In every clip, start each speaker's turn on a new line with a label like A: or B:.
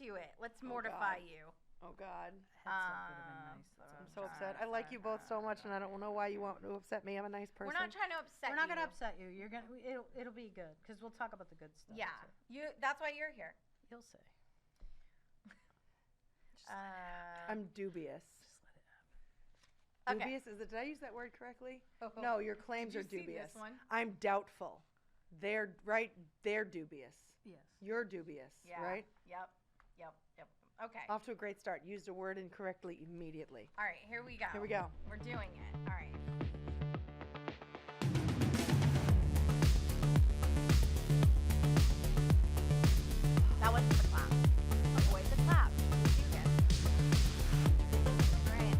A: to it. Let's mortify you.
B: Oh, God.
C: Heads up would have been nice, though.
B: I'm so upset. I like you both so much, and I don't know why you want to upset me. I'm a nice person.
A: We're not trying to upset you.
C: We're not going to upset you. You're gonna. It'll be good because we'll talk about the good stuff.
A: Yeah.
C: Too.
A: That's why you're here.
C: You'll see.
B: I'm dubious.
C: Just let it happen.
A: Okay.
B: Dubious? Did I use that word correctly?
A: Oh.
B: No, your claims
A: Did
B: are
A: you see
B: dubious.
A: this one?
B: I'm doubtful. They're right. They're dubious.
C: Yes.
B: You're dubious,
A: Yeah.
B: right?
A: Yep. Okay.
B: Off to a great start. Used a word incorrectly immediately.
A: All right, here we go.
B: Here we go.
A: We're doing it. All right. That wasn't the clap. Avoid the clap. You do it. All right.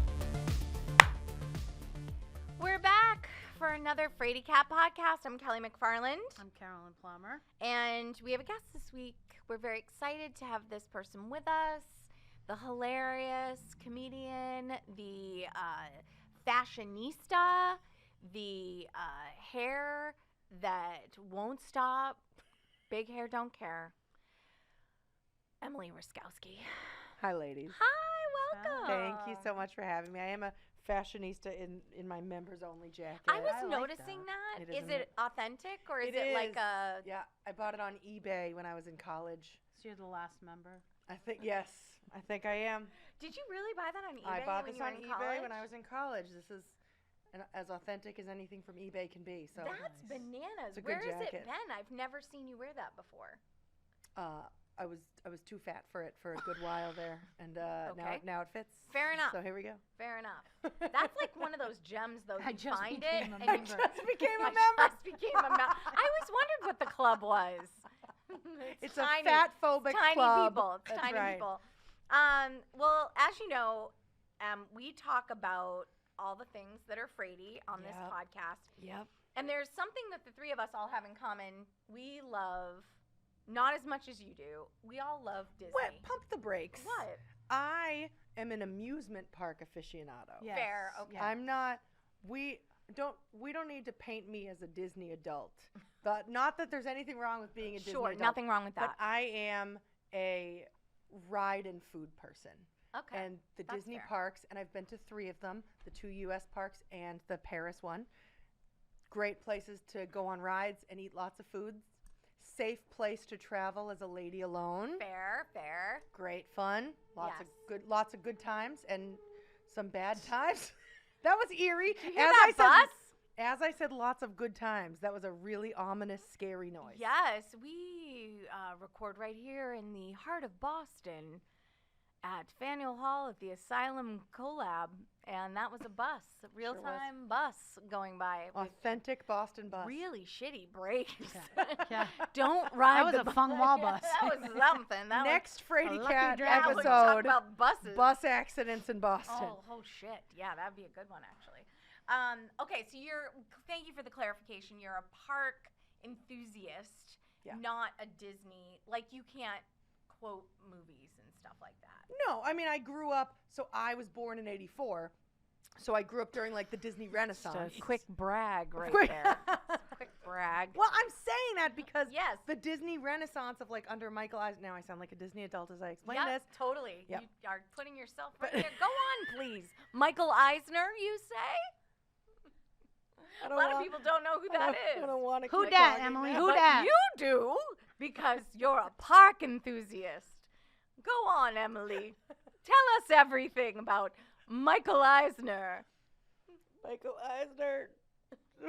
A: We're back for another Fraidy Cat podcast. I'm Kelly McFarland.
C: I'm Carolyn Plummer.
A: And we have a guest this week. We're very excited to have this person with us. The hilarious comedian, the fashionista, the hair that won't stop. Big hair don't care. Emily Ruskowski.
B: Hi, ladies.
A: Hi, welcome.
B: Thank you so much for having me. I am a fashionista in my members only jacket.
A: I was
C: I like
A: noticing that.
B: It is
A: Is it authentic or is it like a...
B: Yeah, I bought it on eBay when I was in college.
C: So you're the last member.
B: I think I am.
A: Did you really buy that on eBay
B: I bought
A: when
B: this
A: you were
B: on
A: in
B: eBay when
A: college?
B: I was in college. This is as authentic as anything from eBay can be. So
A: That's bananas.
B: It's a good
A: Where has it
B: jacket.
A: been? I've never seen you wear that before.
B: I was too fat for it for a good while there, and
A: Okay.
B: now it fits.
A: Fair enough.
B: So here we go.
A: Fair enough. That's like one of those gems, though.
C: I
A: You
C: just
A: find
C: became
A: it
C: a
A: and you
C: member.
B: Just became a
A: I
B: member.
A: just became a member. I always wondered what the club was.
B: It's
A: tiny.
B: a fat phobic
A: Tiny
B: club.
A: people. It's
B: That's
A: tiny
B: right.
A: people. Well, as you know, we talk about all the things that are Fraidy on this
B: Yep.
A: podcast.
B: Yep.
A: And there's something that the three of us all have in common. We love, not as much as you do, we all love Disney.
B: Wait, pump the brakes.
A: What?
B: I am an amusement park aficionado.
C: Yes.
A: Fair, okay.
B: I'm not. We don't need to paint me as a Disney adult. But not that there's anything wrong with being a Disney
A: Sure,
B: adult.
A: nothing wrong with
B: But
A: that.
B: I am a ride and food person.
A: Okay.
B: And the
A: that's
B: Disney
A: fair.
B: parks, and I've been to 3 of them, the 2 U.S. parks and the Paris one. Great places to go on rides and eat lots of food. Safe place to travel as a lady alone.
A: Fair.
B: Great fun.
A: Yes.
B: Lots of good times and some bad times. That was eerie.
A: Did you hear that bus?
B: As I said, lots of good times. That was a really ominous, scary noise.
A: Yes, we record right here in the heart of Boston at Faneuil Hall at the Asylum Collab, and that was a bus, a real-time bus going by. with
B: Authentic Boston bus.
A: really shitty brakes.
C: Yeah.
A: Don't ride
C: was
A: the
C: a
A: bus.
C: fun wall bus.
A: That was something. That
B: Next Fraidy
C: lucky
B: Cat
C: driver.
A: was, yeah, we talk
B: episode,
A: about buses.
B: bus accidents in Boston.
A: Oh shit. Yeah, that'd be a good one, actually. Okay, so thank you for the clarification. You're a park enthusiast,
B: Yeah.
A: not a Disney. Like, you can't quote movies and stuff like that.
B: No, I mean, I grew up, so I was born in 84, so I grew up during, like, the Disney Renaissance.
A: Just a quick brag right
B: Quick-
A: there. Quick brag.
B: Well, I'm saying that because
A: Yes.
B: the Disney Renaissance of, like, under Michael Eisner, now I sound like a Disney adult as I explain
A: Yep,
B: this.
A: totally.
B: Yep.
A: You are putting yourself right there. Go on, please. Michael Eisner, you say?
B: I
A: A
B: don't
A: lot of
B: want-
A: people don't know who that is.
B: I don't want to
C: Who
B: keep
C: dat,
B: talking
C: Emily?
B: now.
C: Who
A: But
C: dat?
A: you do, because you're a park enthusiast. Go on, Emily. Tell us everything about Michael Eisner.
B: Michael Eisner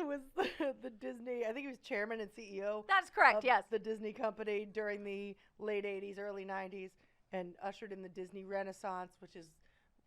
B: was the Disney, I think he was chairman and CEO
A: That's correct,
B: of
A: yes.
B: the Disney company during the late 80s, early 90s, and ushered in the Disney Renaissance,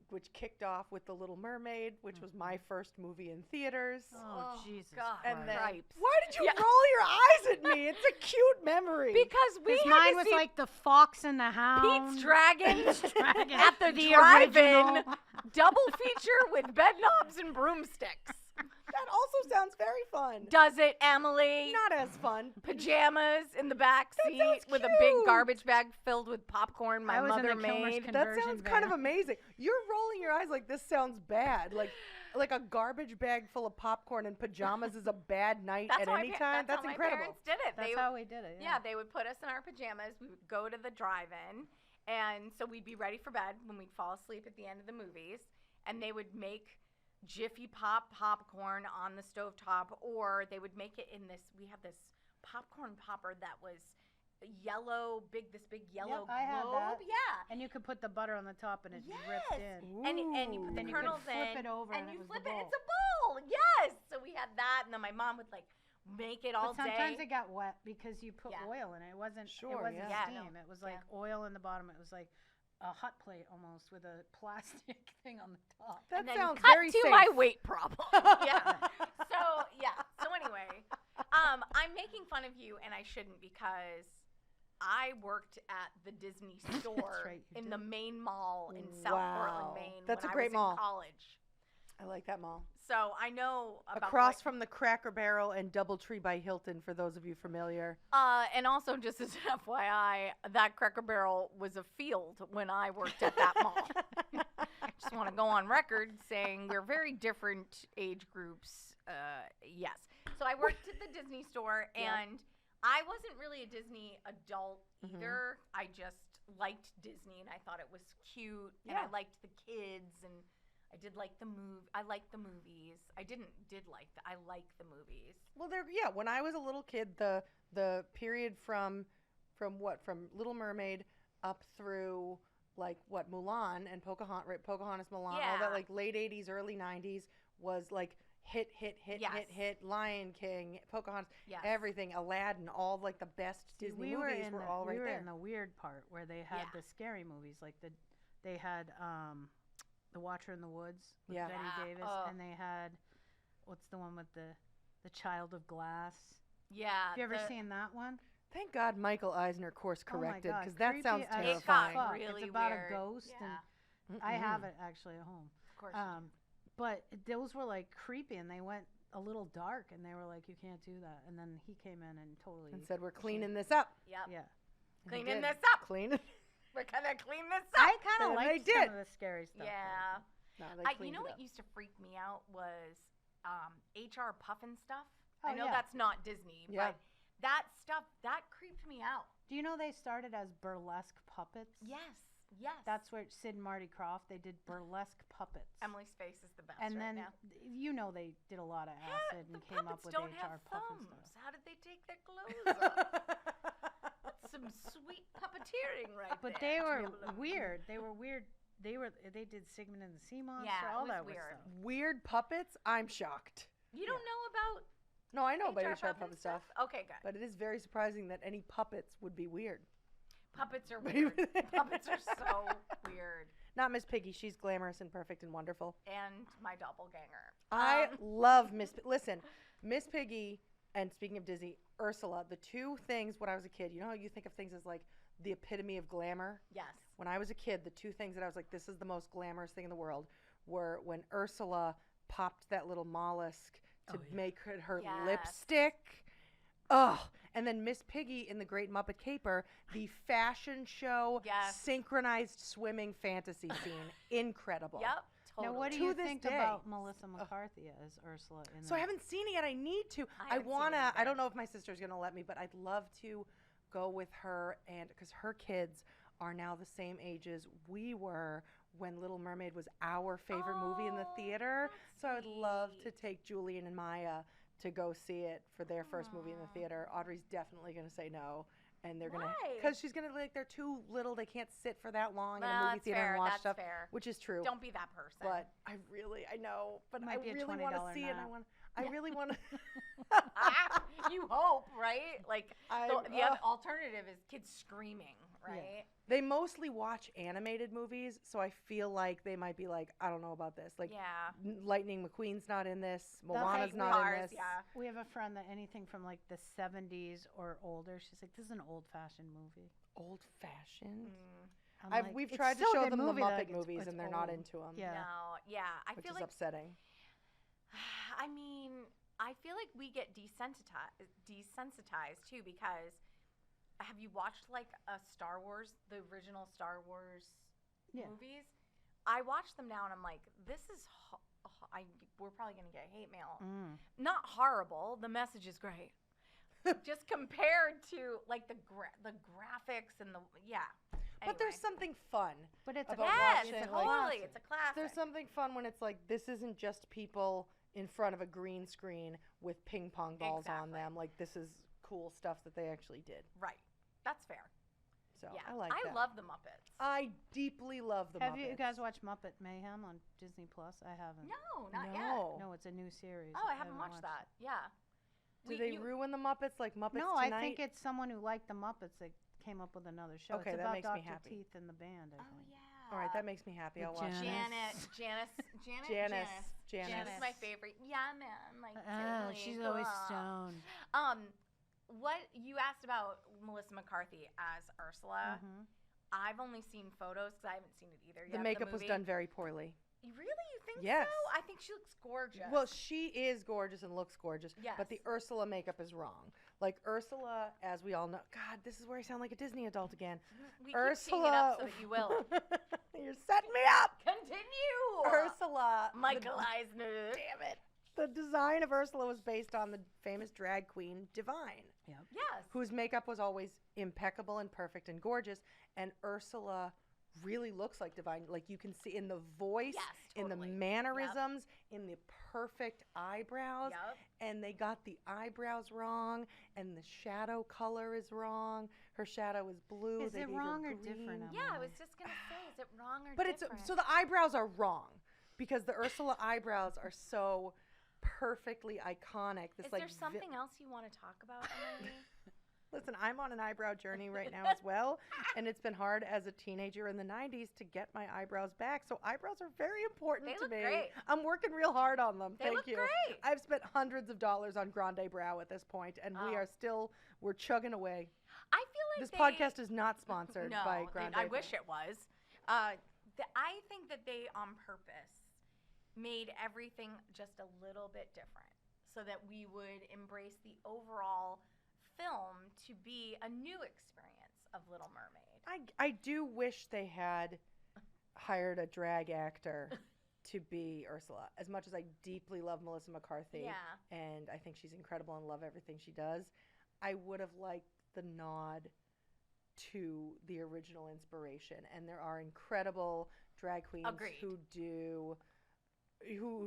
B: which kicked off with The Little Mermaid, which was my first movie in theaters.
C: Oh, Jesus
A: God.
B: And then,
A: Cripes.
B: why did you
A: Yeah.
B: roll your eyes at me? It's a cute memory.
A: Because we
C: Because
A: had
C: mine
A: to
C: was
A: see
C: like the Fox and the Hound.
A: Pete's Dragon
C: Dragon.
A: at the
C: The
A: drive-in
C: original.
A: double feature with bed knobs and broomsticks.
B: That also sounds very fun.
A: Does it, Emily?
B: Not as fun.
A: Pajamas in the back
B: That
A: seat
B: sounds
A: with a big
B: cute.
A: garbage bag filled with popcorn my
C: I was in
A: mother
C: the Kilmer's
A: made.
C: Conversion
B: That sounds kind of
C: van.
B: amazing. You're rolling your eyes like this sounds bad. Like a garbage bag full of popcorn and pajamas is a bad night
A: That's
B: at
A: how
B: any time.
A: That's how
B: incredible.
A: my parents did it.
C: That's how we did it.
A: Yeah, they would put us in our pajamas. We would go to the drive-in, And so we'd be ready for bed when we'd fall asleep at the end of the movies, and they would make Jiffy Pop popcorn on the stovetop, or they would make it in this. We have this popcorn popper that was yellow, this big yellow
C: I have
A: globe.
C: that.
A: Yeah.
C: And you could put the butter on the top and it dripped in.
A: And you put
C: Then
A: the
C: you could
A: kernels
C: flip
A: in,
C: it over and it
A: you
C: was
A: flip
C: the
A: it.
C: bowl.
A: It's a bowl. Yes. So we had that, and then my mom would like make it all
C: But sometimes
A: day.
C: it got wet because you put
A: Yeah.
C: oil in it. It wasn't
B: Sure,
C: it wasn't
B: yeah.
C: steam. It was like oil in the bottom. It was like a hot plate almost with a plastic thing on the top.
B: That
A: and then
B: sounds
A: cut
B: very
A: to
B: safe.
A: my weight problem. Yeah. So anyway, I'm making fun of you, and I shouldn't, because I worked at the Disney store
C: right, you
A: in
C: did.
A: the main mall in South
B: Wow.
A: Portland, Maine.
B: That's
A: when
B: a great
A: I was
B: mall.
A: in college.
B: I like that mall.
A: So I know about
B: Across from the Cracker Barrel and Doubletree by Hilton, for those of you familiar.
A: and also just as an FYI, that Cracker Barrel was a field when I worked at that mall. Just want to go on record saying we're very different age groups. Yes. So I worked at the Disney store, and I wasn't really a Disney adult either. I just liked Disney, and I thought it was cute, and I liked the kids, and I did like the I liked the movies. I like the movies.
B: Well, when I was a little kid, the period from Little Mermaid up through Mulan and Pocahontas, Mulan, all that like late 80s, early 90s was like hit, Lion King, Pocahontas, everything, Aladdin, all like the best Disney movies were all right there.
C: We were in the weird part where they had the scary movies, like they had The Watcher in the Woods with Betty Davis, and they had, what's the one with the Child of Glass?
A: Yeah.
C: Have you ever seen that one?
B: Thank God Michael Eisner course corrected, because that
C: creepy
B: sounds
C: as
B: terrifying.
C: fuck.
A: Really
C: It's about
A: weird.
C: a ghost, and I have it actually at home.
A: Of course.
C: But those were like creepy, and they went a little dark, and they were like, you can't do that. And then he came in and totally
B: And said, we're cleaning this up.
A: Yep.
C: Yeah.
A: Cleaning
B: did.
A: this up.
B: Clean it.
A: We're gonna clean this up.
C: I kind
B: And
C: of
B: they
C: liked
B: did.
C: some of the scary stuff.
A: Yeah.
B: No, they
A: You
B: cleaned
A: know
B: it
A: what
B: up.
A: used to freak me out was HR Puffin stuff.
C: Oh,
A: I know
C: yeah.
A: that's not Disney,
B: Yeah.
A: but that stuff, that creeped me out.
C: Do you know they started as burlesque puppets?
A: Yes. Yes.
C: That's where Sid and Marty Krofft, they did burlesque puppets.
A: Emily's face is the best
C: And
A: right
C: then,
A: now.
C: you know, they did a lot of acid
A: The
C: and came up
A: puppets
C: with
A: don't
C: HR
A: have
C: Puffin
A: thumbs.
C: stuff.
A: How did they take their clothes off? That's some sweet puppeteering right
C: But
A: there.
C: they
A: to
C: were
A: be able to-
C: weird. They were weird. They did Sigmund and the Sea Monster.
A: Yeah, it
C: all
A: was
C: that
A: weird.
C: stuff.
B: Weird puppets? I'm shocked.
A: You don't know about
B: No, I know about
A: HR
B: HR
A: Puffin
B: puppet stuff.
A: Okay, good.
B: But it is very surprising that any puppets would be weird.
A: Puppets are weird. Puppets are so weird.
B: Not Miss Piggy. She's glamorous and perfect and wonderful.
A: And my doppelganger.
B: I love Listen, Miss Piggy, and speaking of Disney, Ursula, the two things when I was a kid, you know how you think of things as like the epitome of glamour?
A: Yes.
B: When I was a kid, the two things that I was like, this is the most glamorous thing in the world, were when Ursula popped that little mollusk to make her
A: Yes.
B: lipstick. Ugh. And then Miss Piggy in The Great Muppet Caper, the fashion show,
A: Yes.
B: synchronized swimming fantasy scene. Incredible.
A: Yep. Totally.
C: Now, what do
B: To
C: you
B: this
C: think
B: day.
C: about Melissa McCarthy as Ursula? In
B: So I
C: that?
B: haven't seen it yet. I need to.
A: I haven't seen it
B: I
A: either.
B: don't know if my sister's going to let me, but I'd love to go with her, and because her kids are now the same ages we were when Little Mermaid was our favorite movie in the
A: Oh,
B: theater.
A: that's
B: So I would love to
A: sweet.
B: take Julian and Maya to go see it for their first movie in the
A: Aw.
B: theater. Audrey's definitely going to say no. And they're going to,
A: Why?
B: because she's going to, like, they're too little. They can't sit for that long in a
A: That's
B: movie theater
A: fair.
B: and watch
A: That's
B: stuff,
A: fair.
B: which is true.
A: Don't be that person.
B: But I know, but
C: Might
B: I
C: be a
B: really want to
C: $20
B: see it.
C: nap.
B: I really want to.
A: You hope, right? Like the
B: ugh.
A: alternative is kids screaming, right?
B: They mostly watch animated movies, so I feel like they might be like, I don't know about this. Like,
A: Yeah.
B: Lightning McQueen's not in this.
C: That's
B: Moana's
C: like
B: not
A: Cars,
B: in this.
A: Yeah.
C: We have a friend that anything from like the 70s or older, she's like, this is an old-fashioned movie.
B: Old fashioned.
C: I'm like,
B: We've
C: "It's
B: tried to
C: still a
B: show
C: good
B: them the
C: movie, like,
B: Muppet
C: it's-
B: movies,
C: it's
B: and they're not
C: old."
B: into them.
C: Yeah.
A: No, yeah. I
B: which
A: feel
B: is
A: like
B: upsetting.
A: I mean, I feel like we get desensitized too, because have you watched like a Star Wars, the original Star Wars
C: Yeah.
A: movies? I watch them now and I'm like, this is we're probably gonna get hate mail.
C: Mm.
A: Not horrible. The message is great. Just compared to like the graphics and
B: But there's something fun.
C: But it's
B: about
A: yes,
B: watching,
A: totally. It's a classic.
B: There's something fun when it's like, this isn't just people in front of a green screen with ping pong balls on them. Like, this is cool stuff that they actually did.
A: Right. That's fair.
B: So
A: yeah.
B: I like that.
A: I love the Muppets.
B: I deeply love the Muppets.
C: Have you guys watched Muppet Mayhem on Disney Plus? I haven't.
A: No, not yet.
C: No, it's a new series.
A: Oh, I haven't watched that. Yeah.
B: Do they ruin the Muppets like Muppets
C: No,
B: Tonight?
C: I think it's someone who liked the Muppets that came up with another show.
B: Okay,
C: it's
B: that
C: about
B: makes
C: Dr.
B: me happy.
C: Teeth and the band, I think.
A: Yeah.
B: All right, that makes me happy. I'll watch
A: Janice is my favorite. Yeah, man. Like, totally
C: she's
A: cool.
C: always stoned.
A: What you asked about Melissa McCarthy as Ursula?
C: Mm-hmm.
A: I've only seen photos because I haven't seen it either yet.
B: The makeup was done very poorly.
A: Really? You think
B: Yes.
A: so? I think she looks gorgeous.
B: Well, she is gorgeous and looks gorgeous.
A: Yes.
B: But the Ursula makeup is wrong. Like, Ursula, as we all know. God, this is where I sound like a Disney adult again.
A: we
B: Ursula.
A: keep teeing it up so that you will.
B: You're setting me up.
A: Continue.
B: Ursula.
A: Michael Eisner.
B: Damn it. The design of Ursula was based on the famous drag queen Divine.
C: Yep.
A: Yes.
B: Whose makeup was always impeccable and perfect and gorgeous. And Ursula really looks like Divine. Like, you can see in the voice,
A: Yes, totally.
B: in the mannerisms, in the perfect eyebrows.
A: Yep.
B: And they got the eyebrows wrong, and the shadow color is wrong. Her shadow is blue.
C: Is
B: They
C: it
B: gave her
C: wrong or
B: green.
C: different?
A: Yeah, I was just gonna say, is it wrong or
B: But
A: different?
B: it's so the eyebrows are wrong because the Ursula eyebrows are so perfectly iconic. This
A: is there something else you want to talk about, Emily?
B: Listen, I'm on an eyebrow journey right now as well, and it's been hard as a teenager in the 90s to get my eyebrows back. So eyebrows are very important
A: They
B: to
A: look
B: me.
A: great.
B: I'm working real hard on them.
A: They
B: Thank
A: look
B: you.
A: great.
B: I've spent hundreds of dollars on Grande Brow at this point, and we're chugging away.
A: I feel like
B: This podcast is not sponsored by Grande
A: I
B: Brow.
A: wish it was. I think that they, on purpose, made everything just a little bit different so that we would embrace the overall film to be a new experience of Little Mermaid.
B: I do wish they had hired a drag actor to be Ursula. As much as I deeply love Melissa McCarthy, and I think she's incredible and love everything she does, I would have liked the nod to the original inspiration. And there are incredible drag queens who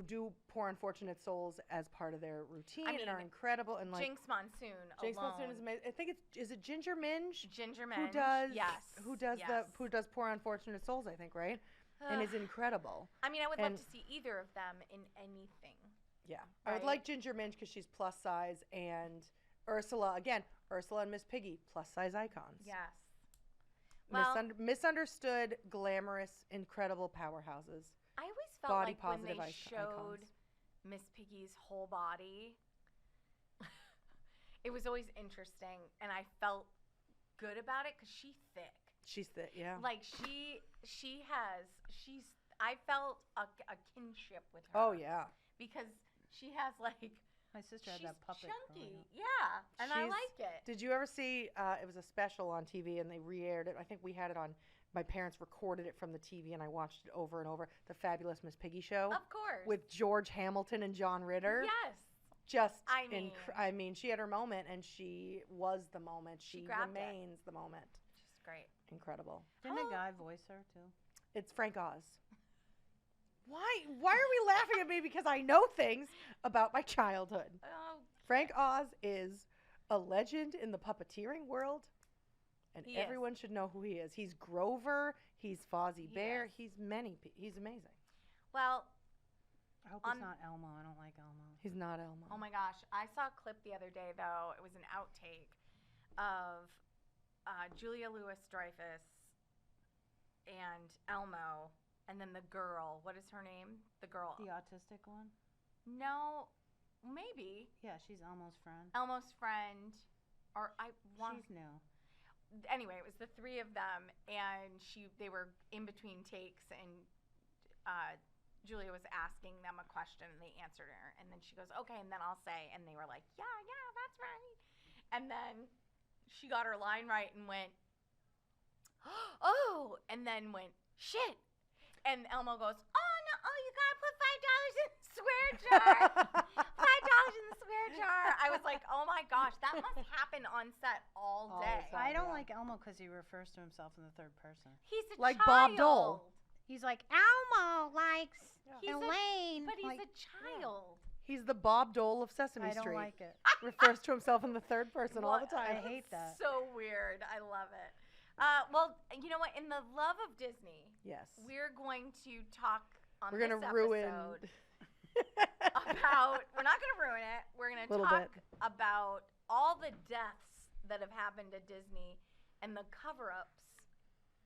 B: do Poor Unfortunate Souls as part of their routine and are incredible. And like
A: Jinx Monsoon
B: Monsoon is amazing. I think is it Ginger Minge?
A: Ginger Minge.
B: Who does Poor Unfortunate Souls, I think, right? And is incredible.
A: I mean, I would love to see either of them in anything.
B: Yeah. Right? I would like Ginger Minge because she's plus size, and Ursula and Miss Piggy, plus size icons.
A: Yes. Well,
B: misunderstood, glamorous, incredible powerhouses.
A: I always felt like when they
B: icons.
A: showed Miss Piggy's whole body, it was always interesting, and I felt good about it because she's thick.
B: She's thick, yeah.
A: Like I felt a kinship with her.
B: Oh yeah.
A: Because she has like.
C: My sister had that puppet.
A: Chunky, yeah, and I like it.
B: Did you ever see? It was a special on TV, and they re-aired it. I think we had it on. My parents recorded it from the TV, and I watched it over and over. The Fabulous Miss Piggy Show.
A: Of course.
B: With George Hamilton and John Ritter.
A: Yes.
B: I mean, she had her moment, and she was the moment. She remains the moment.
A: She's great.
B: Incredible.
C: Didn't a guy voice her too?
B: It's Frank Oz. Why are we laughing at me? Because I know things about my childhood.
A: Oh.
B: Frank Oz is a legend in the puppeteering world, and everyone should know who he is. He's Grover. He's Fozzie Bear. He's amazing.
A: Well,
C: I hope he's not Elmo. I don't like Elmo.
B: He's not Elmo.
A: Oh my gosh. I saw a clip the other day, though. It was an outtake of Julia Louis-Dreyfus and Elmo, and then the girl. What is her name? The girl.
C: The autistic one?
A: No, maybe.
C: Yeah, she's Elmo's friend.
A: Elmo's friend.
C: She's new.
A: Anyway, it was the three of them, and they were in between takes, and Julia was asking them a question, and they answered her, and then she goes, okay, and then I'll say, and they were like, yeah, that's right. And then she got her line right and went, oh, and then went, shit. And Elmo goes, oh, no, you got to put $5 in the swear jar. $5 out in the swear jar. I was like, oh my gosh, that must happen on set all
B: All
A: day.
B: the
C: I don't
B: Yeah.
C: like Elmo because he refers to himself in the third person.
A: He's a
B: Like
A: child.
B: Bob Dole.
C: He's like, Elmo likes
A: He's
C: Elaine.
A: but he's
C: like,
A: a child.
B: He's the Bob Dole of Sesame
C: I don't
B: Street.
C: like it.
B: Refers to himself in the third person all the
A: Well,
B: time.
C: I hate that.
A: So weird. I love it. Well, you know what? In the love of Disney,
B: Yes.
A: we're going to talk on
B: We're
A: this
B: gonna ruin.
A: episode about. We're not going to ruin it. We're going to
B: Little
A: talk
B: bit.
A: about all the deaths that have happened at Disney and the cover-ups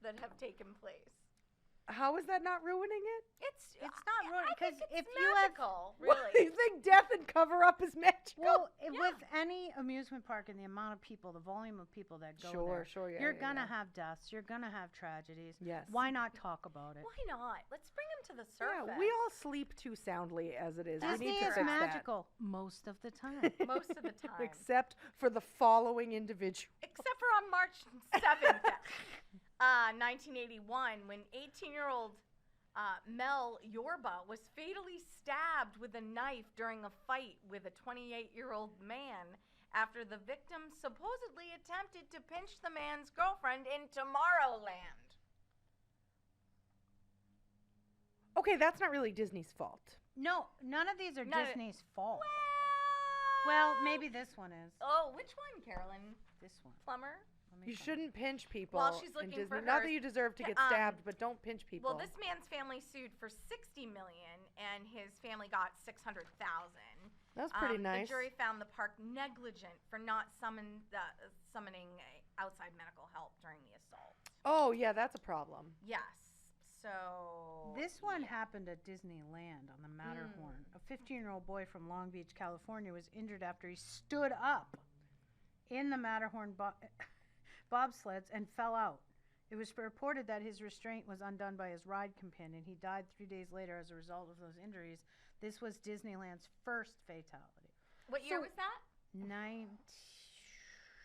A: that have taken place.
B: How is that not ruining it?
C: It's not ruining,
A: I think
C: 'cause
A: it's
C: if you have-
A: magical,
B: What,
A: really.
B: you think death and cover up is magical?
C: Well, with any amusement park and the amount of people, the volume of people that go there,
B: Sure, yeah.
C: you're
B: yeah,
C: gonna
B: yeah.
C: have deaths. You're gonna have tragedies.
B: Yes.
C: Why not talk about it?
A: Why not? Let's bring them to the surface.
B: Yeah, we all sleep too soundly as it is.
A: That's
B: we need
C: Disney
B: to
C: is
B: fix
C: magical most of the time.
B: that.
A: Most of the time.
B: Except for the following individual.
A: Except for on March 7th, 1981, when 18-year-old Mel Yorba was fatally stabbed with a knife during a fight with a 28-year-old man after the victim supposedly attempted to pinch the man's girlfriend in Tomorrowland.
B: Okay, that's not really Disney's fault.
C: No, none of these are
A: None of-
C: Disney's fault. Well, maybe this one is.
A: Oh, which one, Carolyn?
C: This one.
A: Plumber?
C: Let me
B: You
C: find
B: shouldn't pinch people
A: While she's
B: in
A: looking
B: Disney.
A: for
B: Not
A: hers,
B: that you deserve to get
A: um,
B: stabbed, but don't pinch people.
A: Well, this man's family sued for $60 million, and his family got $600,000.
B: That's pretty nice.
A: The jury found the park negligent for not summoning outside medical help during the assault.
B: Oh, yeah, that's a problem.
A: Yes. So
C: This one happened at Disneyland on the Matterhorn. A 15-year-old boy from Long Beach, California, was injured after he stood up in the Matterhorn bobsleds and fell out. It was reported that his restraint was undone by his ride companion. He died 3 days later as a result of those injuries. This was Disneyland's first fatality.
A: What year was that?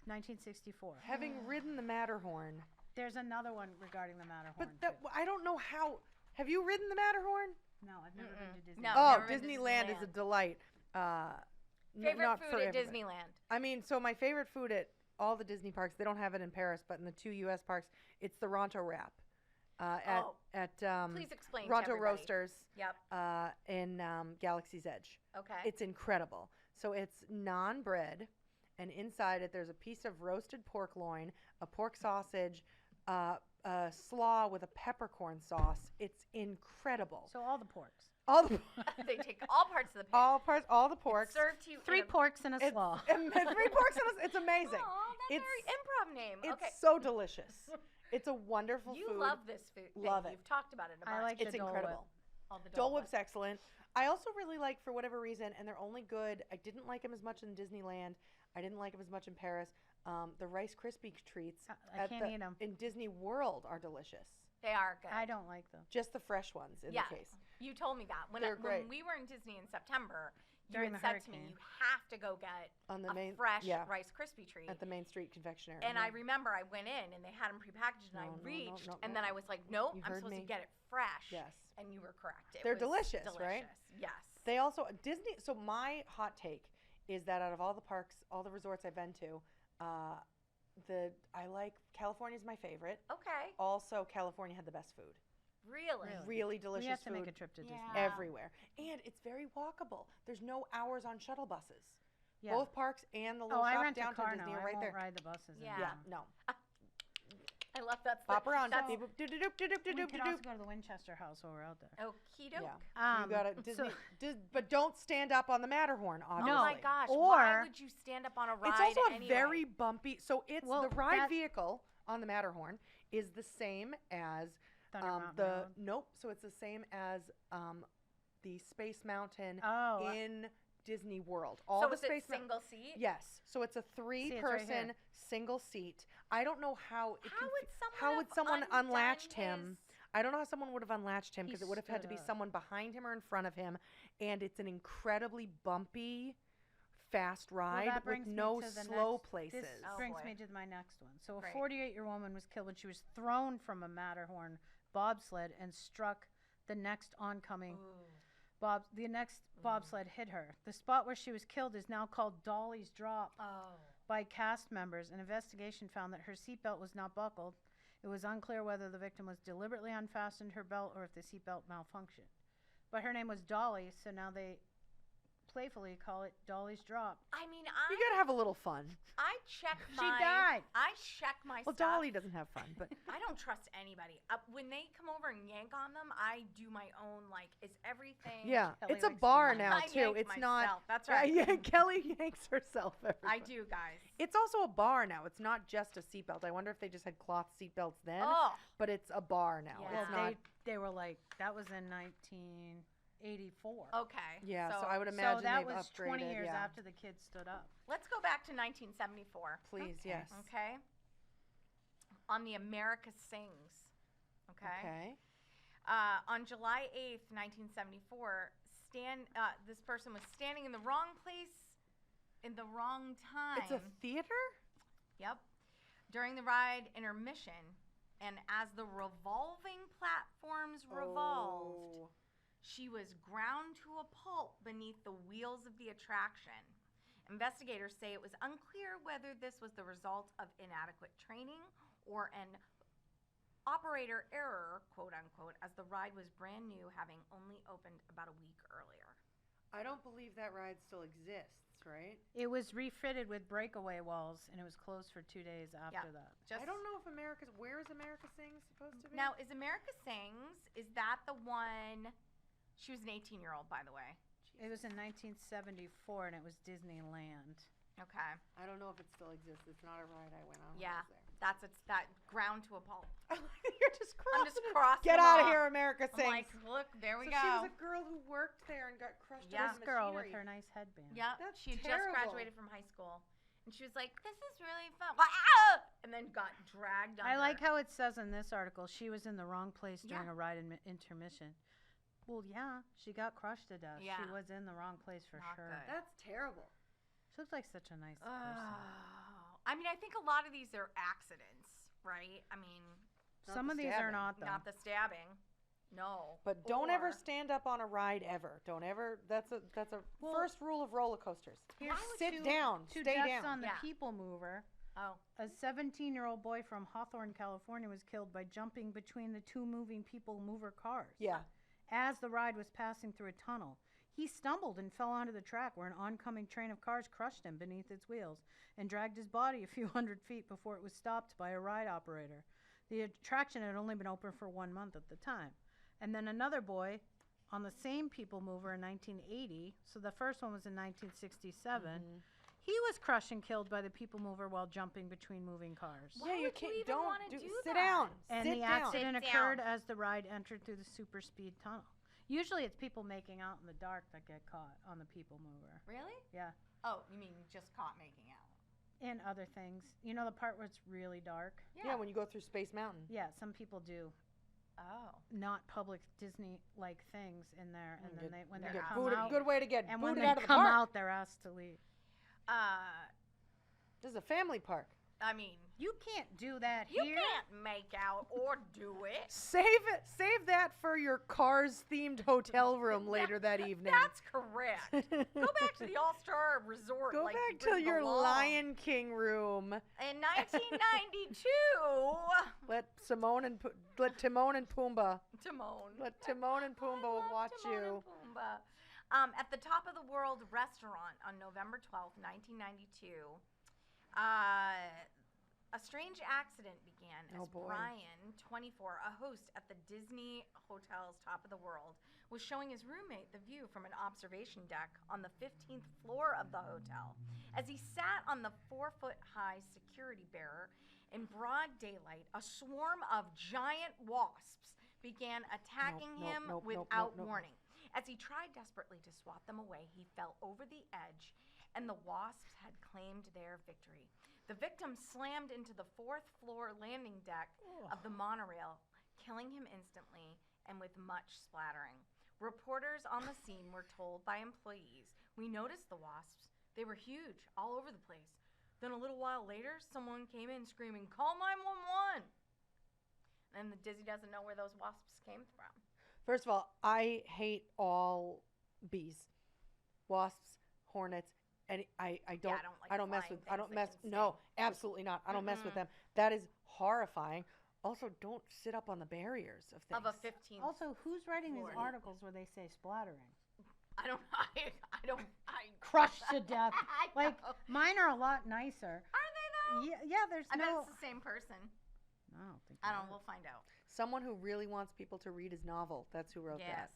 C: 1964.
B: Having ridden the Matterhorn.
C: There's another one regarding the Matterhorn.
B: But that,
C: too.
B: I don't know how. Have you ridden the Matterhorn?
C: No, I've never been to Disney.
A: No.
B: Oh,
A: never been to
B: Disneyland is a
A: Disneyland.
B: delight.
A: Favorite
B: not
A: food
B: for
A: at
B: everybody.
A: Disneyland?
B: I mean, so my favorite food at all the Disney parks, they don't have it in Paris, but in the 2 U.S. parks, it's the Ronto wrap. At
A: Please explain to
B: Ronto
A: everybody.
B: Roasters
A: Yep.
B: in Galaxy's Edge.
A: Okay.
B: It's incredible. So it's non-bread, and inside it there's a piece of roasted pork loin, a pork sausage, a slaw with a peppercorn sauce. It's incredible.
C: So all the porks.
B: All the
A: They take all parts of the pig.
B: all parts, all the porks.
A: Served to you.
C: Three
A: in a-
C: porks and a
B: It's,
C: slaw.
B: and 3 porks. It's amazing.
A: Aw, that's
B: It's-
A: very improv name.
B: It's
A: Okay.
B: so delicious. It's a wonderful
A: You
B: food.
A: love this food.
B: Love it.
A: You've talked about it a bunch.
C: I like
B: It's
C: the Dole
B: incredible.
C: Whip.
A: all the
B: Dole Whip's excellent. I also really like, for whatever reason, and they're only good. I didn't like them as much in Disneyland. I didn't like them as much in Paris. The Rice Krispie treats
C: I can't eat 'em.
B: in Disney World are delicious.
A: They are good.
C: I don't like them.
B: Just the fresh ones in
A: Yeah.
B: the case.
A: You told me that
B: They're great.
A: when we were in Disney in September. You
C: During
A: had
C: the
A: said to me,
C: hurricane.
A: you have to go get
B: On the
A: a
B: main
A: fresh
B: yeah,
A: Rice Krispie treat.
B: at the Main Street Confectionery.
A: And
B: yeah.
A: I remember I went in and they had them prepackaged, and I
B: No, no, no,
A: reached,
B: no,
A: and
B: no.
A: then I was like, nope,
B: You
A: I'm
B: heard
A: supposed
B: me.
A: to get it fresh.
B: Yes.
A: And you were correct. It
B: They're
A: was
B: delicious, right?
A: Yes.
B: They also Disney. So my hot take is that out of all the parks, all the resorts I've been to, I like California's my favorite.
A: Okay.
B: Also, California had the best food.
A: Really?
B: Really delicious
C: We have to
B: food
C: make a trip to Disney.
A: Yeah.
B: everywhere, and it's very walkable. There's no hours on shuttle buses.
C: Yeah.
B: Both parks and the
C: Oh,
B: little
C: I
B: shop
C: rent a
B: downtown
C: car
B: Disney
C: now.
B: are
C: I
B: right
C: won't
B: there.
C: ride the buses
A: Yeah.
B: Yeah,
C: anymore.
B: no.
A: I love that.
B: Pop around.
A: That's
B: Beep, boop, doop, doop, doop,
C: We
B: doop,
C: could
B: doop,
C: also
B: doop.
C: go to the Winchester House while we're out there.
A: okie doke.
B: Yeah. You gotta Disney, but don't stand up on the Matterhorn. Obviously.
A: Oh my gosh.
C: Or-
A: why would you stand up on a ride?
B: It's also a
A: anyway?
B: very bumpy. So it's
C: Well,
B: the ride
C: that-
B: vehicle on the Matterhorn is the same as
C: Thunder Mountain
B: the
C: Railroad.
B: nope. So it's the same as the Space Mountain
C: Oh,
B: in Disney World. All
A: So
B: the
A: is it
B: Space Mou-
A: single seat?
B: Yes. So it's a
C: it's right
B: three-person
C: here.
B: single seat. I don't know how. It
A: How would someone
B: how would
A: have
B: someone
A: undone
B: unlatched him?
A: his-
B: I don't know how someone would have unlatched him
C: He
B: because it would have had to
C: stood
B: be
C: up.
B: someone behind him or in front of him, and it's an incredibly bumpy, fast ride
C: that
B: with
C: brings me
B: no
C: to the
B: slow
C: next-
B: places.
C: This
A: Oh,
C: brings
A: boy.
C: me to my next one. So
A: Great.
C: a 48-year woman was killed when she was thrown from a Matterhorn bobsled and struck the next oncoming
A: Ooh.
C: The next bobsled hit her. The spot where she was killed is now called Dolly's Drop by cast members. An investigation found that her seatbelt was not buckled. It was unclear whether the victim was deliberately unfastened her belt or if the seatbelt malfunctioned. But her name was Dolly, so now they playfully call it Dolly's Drop.
A: I mean,
B: You gotta have a little fun.
A: I check my...
C: She died.
A: I check my
B: Well,
A: stuff.
B: Dolly doesn't have fun, but...
A: I don't trust anybody. When they come over and yank on them, I do my own, like, is everything...
B: Yeah,
C: Kelly
B: it's a
C: likes to
B: bar
C: yank.
B: now,
A: I
B: too.
A: yank
B: It's
A: myself.
B: not...
A: That's right.
B: Yeah, Kelly yanks herself.
A: I do, guys.
B: It's also a bar now. It's not just a seatbelt. I wonder if they just had cloth seatbelts then,
A: Oh.
B: but it's a bar now.
A: Yeah.
B: It's
C: Well,
B: not...
C: they were like, that was in 1984.
A: Okay.
B: Yeah, so I would imagine
C: So that
B: they've
C: was
B: upgraded.
C: 20 years
B: yeah.
C: after the kids stood up.
A: Let's go back to 1974.
B: Please, yes.
A: Okay. On the America Sings. Okay. On July 8th, 1974, this person was standing in the wrong place in the wrong time.
B: It's a theater?
A: Yep. During the ride intermission, and as the revolving platforms revolved, she was ground to a pulp beneath the wheels of the attraction. Investigators say it was unclear whether this was the result of inadequate training or an operator error, quote unquote, as the ride was brand new, having only opened about a week earlier.
B: I don't believe that ride still exists, right?
C: It was refitted with breakaway walls, and it was closed for 2 days after that.
B: I don't know if where is America Sings supposed to be?
A: Now, is America Sings, is that the one? She was an 18-year-old, by the way.
C: It was in 1974, and it was Disneyland.
A: Okay.
B: I don't know if it still exists. It's not a ride I went on.
A: Yeah,
B: when I was there.
A: that's that ground to a pulp.
B: You're just
A: I'm just
B: crossing it.
A: crossing
B: Get
A: them
B: out of
A: off.
B: here, America
A: I'm
B: Sings.
A: like, look, there we
B: so
A: go.
B: she was a girl who worked there and got crushed
A: Yeah.
B: by
C: This girl with
B: machinery.
C: her nice headband.
A: Yeah,
B: That's
A: she had just
B: terrible.
A: graduated from high school, and she was like, "This is really fun," ah! And then got dragged under.
C: I like how it says in this article she was in the wrong place during
A: Yeah.
C: a ride intermission. Well, yeah, she got crushed to death.
A: Yeah.
C: She was in the wrong place for
A: Not
C: sure.
A: good.
B: That's terrible.
C: She looks like such a nice person.
A: I mean, I think a lot of these are accidents, right? I mean,
B: Not
C: Some
B: the
C: of these are
B: stabbing.
C: not, though.
A: not the stabbing. No.
B: But don't ever
A: Or-
B: stand up on a ride ever. Don't ever. That's a
C: Well,
B: first rule of roller coasters.
C: Here's
B: Sit down.
C: two
B: Stay
C: deaths
B: down.
C: on the
A: Yeah.
C: People Mover.
A: Oh.
C: A 17-year-old boy from Hawthorne, California was killed by jumping between the two moving People Mover cars.
B: Yeah.
C: As the ride was passing through a tunnel, he stumbled and fell onto the track where an oncoming train of cars crushed him beneath its wheels and dragged his body a few hundred feet before it was stopped by a ride operator. The attraction had only been open for 1 month at the time. And then another boy on the same People Mover in 1980, so the first one was in 1967, he was crushed and killed by the People Mover while jumping between moving cars.
A: Why
B: Yeah, you
A: would
B: can't.
A: even
B: Don't
A: wanna
B: do.
A: do
B: Sit
A: that?
B: down.
C: And
B: Sit
C: the
B: down.
C: accident
A: Sit
C: occurred
A: down.
C: as the ride entered through the super speed tunnel. Usually it's people making out in the dark that get caught on the People Mover.
A: Really?
C: Yeah.
A: Oh, you mean just caught making out?
C: And other things. You know the part where it's really dark?
B: Yeah, when you go through Space Mountain.
C: Yeah, some people do
A: Oh.
C: not public Disney-like things in there, and then when
A: they're
C: they
A: out.
C: come out,
B: Good way to get
C: and when
B: booted
C: they
B: out of the
C: come
B: park.
C: out, they're asked to leave.
B: This is a family park.
A: I mean,
C: You can't do that
A: you
C: here.
A: can't make out or do it.
B: Save it. Save that for your Cars-themed hotel room later that evening.
A: That's correct. Go back to the All-Star Resort.
B: Go
A: like
B: back
A: you
B: to your
A: belong.
B: Lion King room.
A: In 1992,
B: Let Timon and Pumbaa.
A: Timon.
B: Let Timon and
A: I
B: Pumbaa
A: love
B: watch
A: Timon
B: you.
A: and Pumbaa. At the Top of the World restaurant on November 12th, 1992, a strange accident began
B: Oh,
A: as
B: boy.
A: Brian, 24, a host at the Disney Hotel's Top of the World, was showing his roommate the view from an observation deck on the 15th floor of the hotel. As he sat on the 4-foot-high security barrier in broad daylight, a swarm of giant wasps began attacking him without warning. As he tried desperately to swat them away, he fell over the edge, and the wasps had claimed their victory. The victim slammed into the 4th-floor landing deck of the monorail, killing him instantly and with much splattering. Reporters on the scene were told by employees, "We noticed the wasps. They were huge, all over the place. Then a little while later, someone came in screaming, 'Call 911!'" And the Disney doesn't know where those wasps came from.
B: First of all, I hate all bees, wasps, hornets, and I don't
A: I don't
B: mess
A: flying
B: with I don't
A: things
B: mess
A: that can
B: no,
A: sting.
B: absolutely not. I don't mess with them. That is horrifying. Also, don't sit up on the barriers of things.
A: Of a 15.
C: Also, who's writing these
A: Lord.
C: articles where they say splattering?
A: I don't know. I
C: Crushed to death.
A: I
C: Like,
A: know.
C: mine are a lot nicer.
A: Are they though?
C: Yeah, there's
A: I bet
C: no.
A: it's the same person.
C: I don't think.
A: I
C: they
A: don't.
C: are.
A: We'll find out.
B: Someone who really wants people to read his novel. That's who wrote
A: Yes.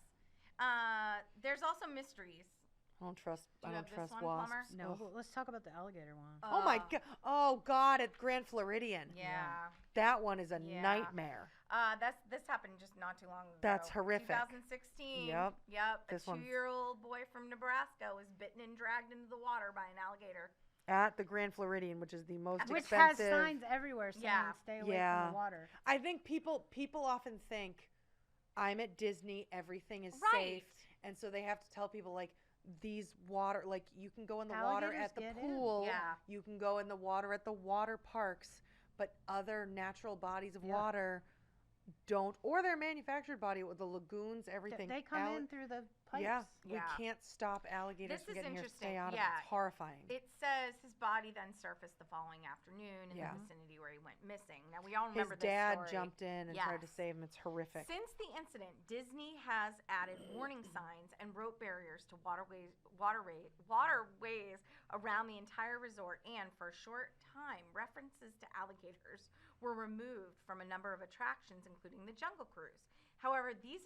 B: that.
A: There's also mysteries.
B: I don't trust.
A: Do
B: I
A: you
B: don't
A: have this
B: trust
A: one,
B: wasps.
A: Plumber?
C: No,
B: Ugh.
C: but let's talk about the alligator one.
B: Oh my god! Oh god! At Grand Floridian.
A: Yeah.
B: That one is a
A: Yeah.
B: nightmare.
A: This happened just not too long ago.
B: That's horrific.
A: 2016.
B: Yep.
A: A
B: This one's-
A: 2-year-old boy from Nebraska was bitten and dragged into the water by an alligator.
B: At the Grand Floridian, which is the most
C: Which
B: expensive.
C: has signs everywhere saying
A: Yeah.
C: stay away
B: Yeah.
C: from the water.
B: I think people often think I'm at Disney, everything is
A: Right.
B: safe, and so they have to tell people like these water, like you can go in the water
C: Alligators
B: at the
C: get in.
B: pool,
A: Yeah.
B: you can go in the water at the water parks, but other natural bodies of
C: Yeah.
B: water don't, or their manufactured body with the lagoons, everything.
C: They come in through the pipes.
B: Yeah, we
A: Yeah.
B: can't stop alligators
A: This
B: from
A: is
B: getting here.
A: interesting.
B: Stay out of it.
A: Yeah.
B: It's horrifying.
A: It says his body then surfaced the following afternoon in
B: Yeah.
A: the vicinity where he went missing. Now we all
B: His
A: remember this
B: dad
A: story.
B: jumped in and tried to
A: Yes.
B: save him. It's horrific.
A: Since the incident, Disney has added warning signs and rope barriers to waterways around the entire resort, and for a short time, references to alligators were removed from a number of attractions, including the Jungle Cruise. However, these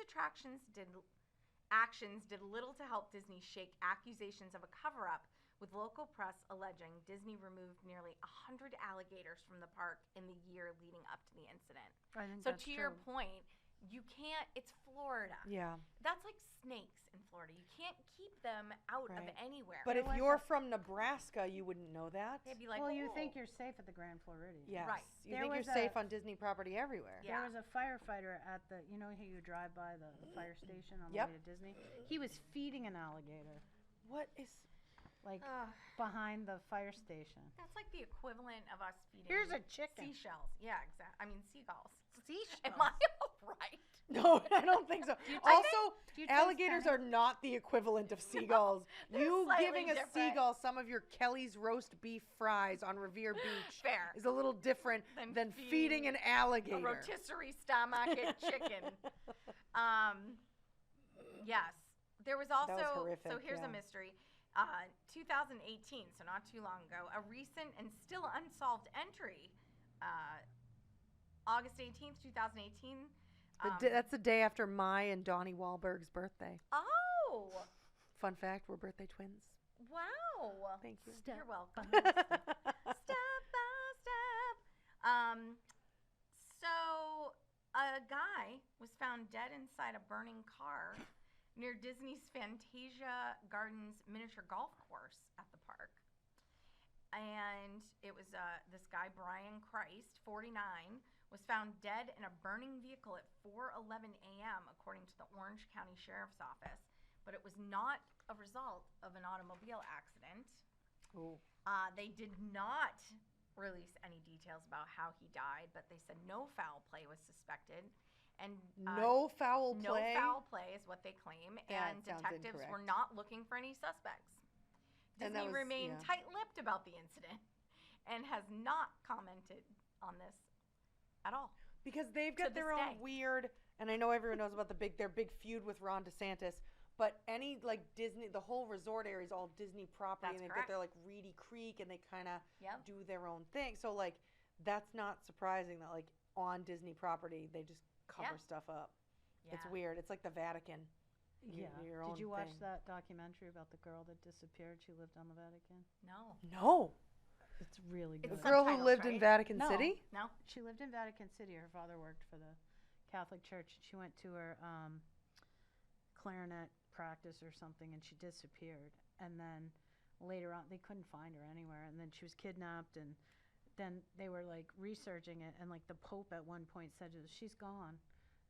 A: actions did little to help Disney shake accusations of a cover-up, with local press alleging Disney removed nearly 100 alligators from the park in the year leading up to the incident.
C: I think
A: So
C: that's
A: to your
C: true.
A: point, you can't, it's Florida.
B: Yeah.
A: That's like snakes in Florida. You can't keep them out of
B: Right.
A: anywhere.
B: But if
C: was
B: you're from Nebraska, you wouldn't know that.
A: they'd be like,
C: Well, you
A: "Oh."
C: think you're safe at the Grand Floridian.
B: Yes.
A: Right.
B: You
C: There
B: think you're
C: was
B: safe
C: a-
B: on Disney property everywhere.
A: Yeah.
C: There was a firefighter at the, you know how you drive by the fire station on
B: Yep.
C: the way to Disney? He was feeding an alligator,
B: What is
C: like
A: Ugh.
C: behind the fire station.
A: That's like the equivalent of us feeding
C: Here's a chicken.
A: seashells. Yeah, exactly. I mean, seagulls.
C: Seashells.
A: Am I all right?
B: No, I don't think so.
C: you taste-
B: Also,
C: Do you taste
B: alligators
C: penny?
B: are not the equivalent of seagulls.
A: they're
B: You
A: slightly
B: giving a
A: different.
B: seagull some of your Kelly's roast beef fries on Revere Beach
A: Fair.
B: is a little different
A: Than
B: than
A: feeding
B: feeding an
A: A
B: alligator.
A: rotisserie stomach chicken. Yes. There was also, so
B: horrific,
A: here's
B: yeah.
A: a mystery. 2018, so not too long ago, a recent and still unsolved entry, August 18th, 2018.
B: That's the day after my and Donnie Wahlberg's birthday.
A: Oh,
B: Fun fact, we're birthday twins.
A: wow.
B: Thank you.
A: You're welcome.
C: by step.
A: Step by step. So a guy was found dead inside a burning car near Disney's Fantasia Gardens miniature golf course at the park. And it was this guy, Brian Christ, 49, was found dead in a burning vehicle at 4:11 a.m., according to the Orange County Sheriff's Office. But it was not a result of an automobile accident.
B: Ooh.
A: They did not release any details about how he died, but they said no foul play was suspected. And
B: No foul play.
A: no foul play is what they claim,
B: That
A: and
B: sounds
A: detectives were
B: incorrect.
A: not looking for any suspects.
B: And that
A: Disney
B: was-
A: remained
B: yeah.
A: tight-lipped about the incident and has not commented on this at all.
B: Because they've
A: To
B: got their
A: this
B: own
A: day.
B: weird, and I know everyone knows about their big feud with Ron DeSantis, but any like Disney, the whole resort area is all Disney property,
A: That's
B: and they've
A: correct.
B: got their like Reedy Creek, and they kind of
A: Yep.
B: do their own thing. So like, that's not surprising that like on Disney property they just cover
A: Yeah.
B: stuff up. It's
A: Yeah.
B: weird. It's like the Vatican. You
C: Yeah.
B: do your own
C: Did you watch
B: thing.
C: that documentary about the girl that disappeared? She lived on the Vatican.
A: No.
B: No,
C: It's really
B: the
C: good.
A: It's
B: girl who
A: subtitles,
B: lived in
A: right?
B: Vatican
C: No.
B: City.
A: No?
C: She lived in Vatican City. Her father worked for the Catholic Church. She went to her clarinet practice or something, and she disappeared. And then later on, they couldn't find her anywhere. And then she was kidnapped, and then they were like researching it. And like the Pope at one point said, "She's gone."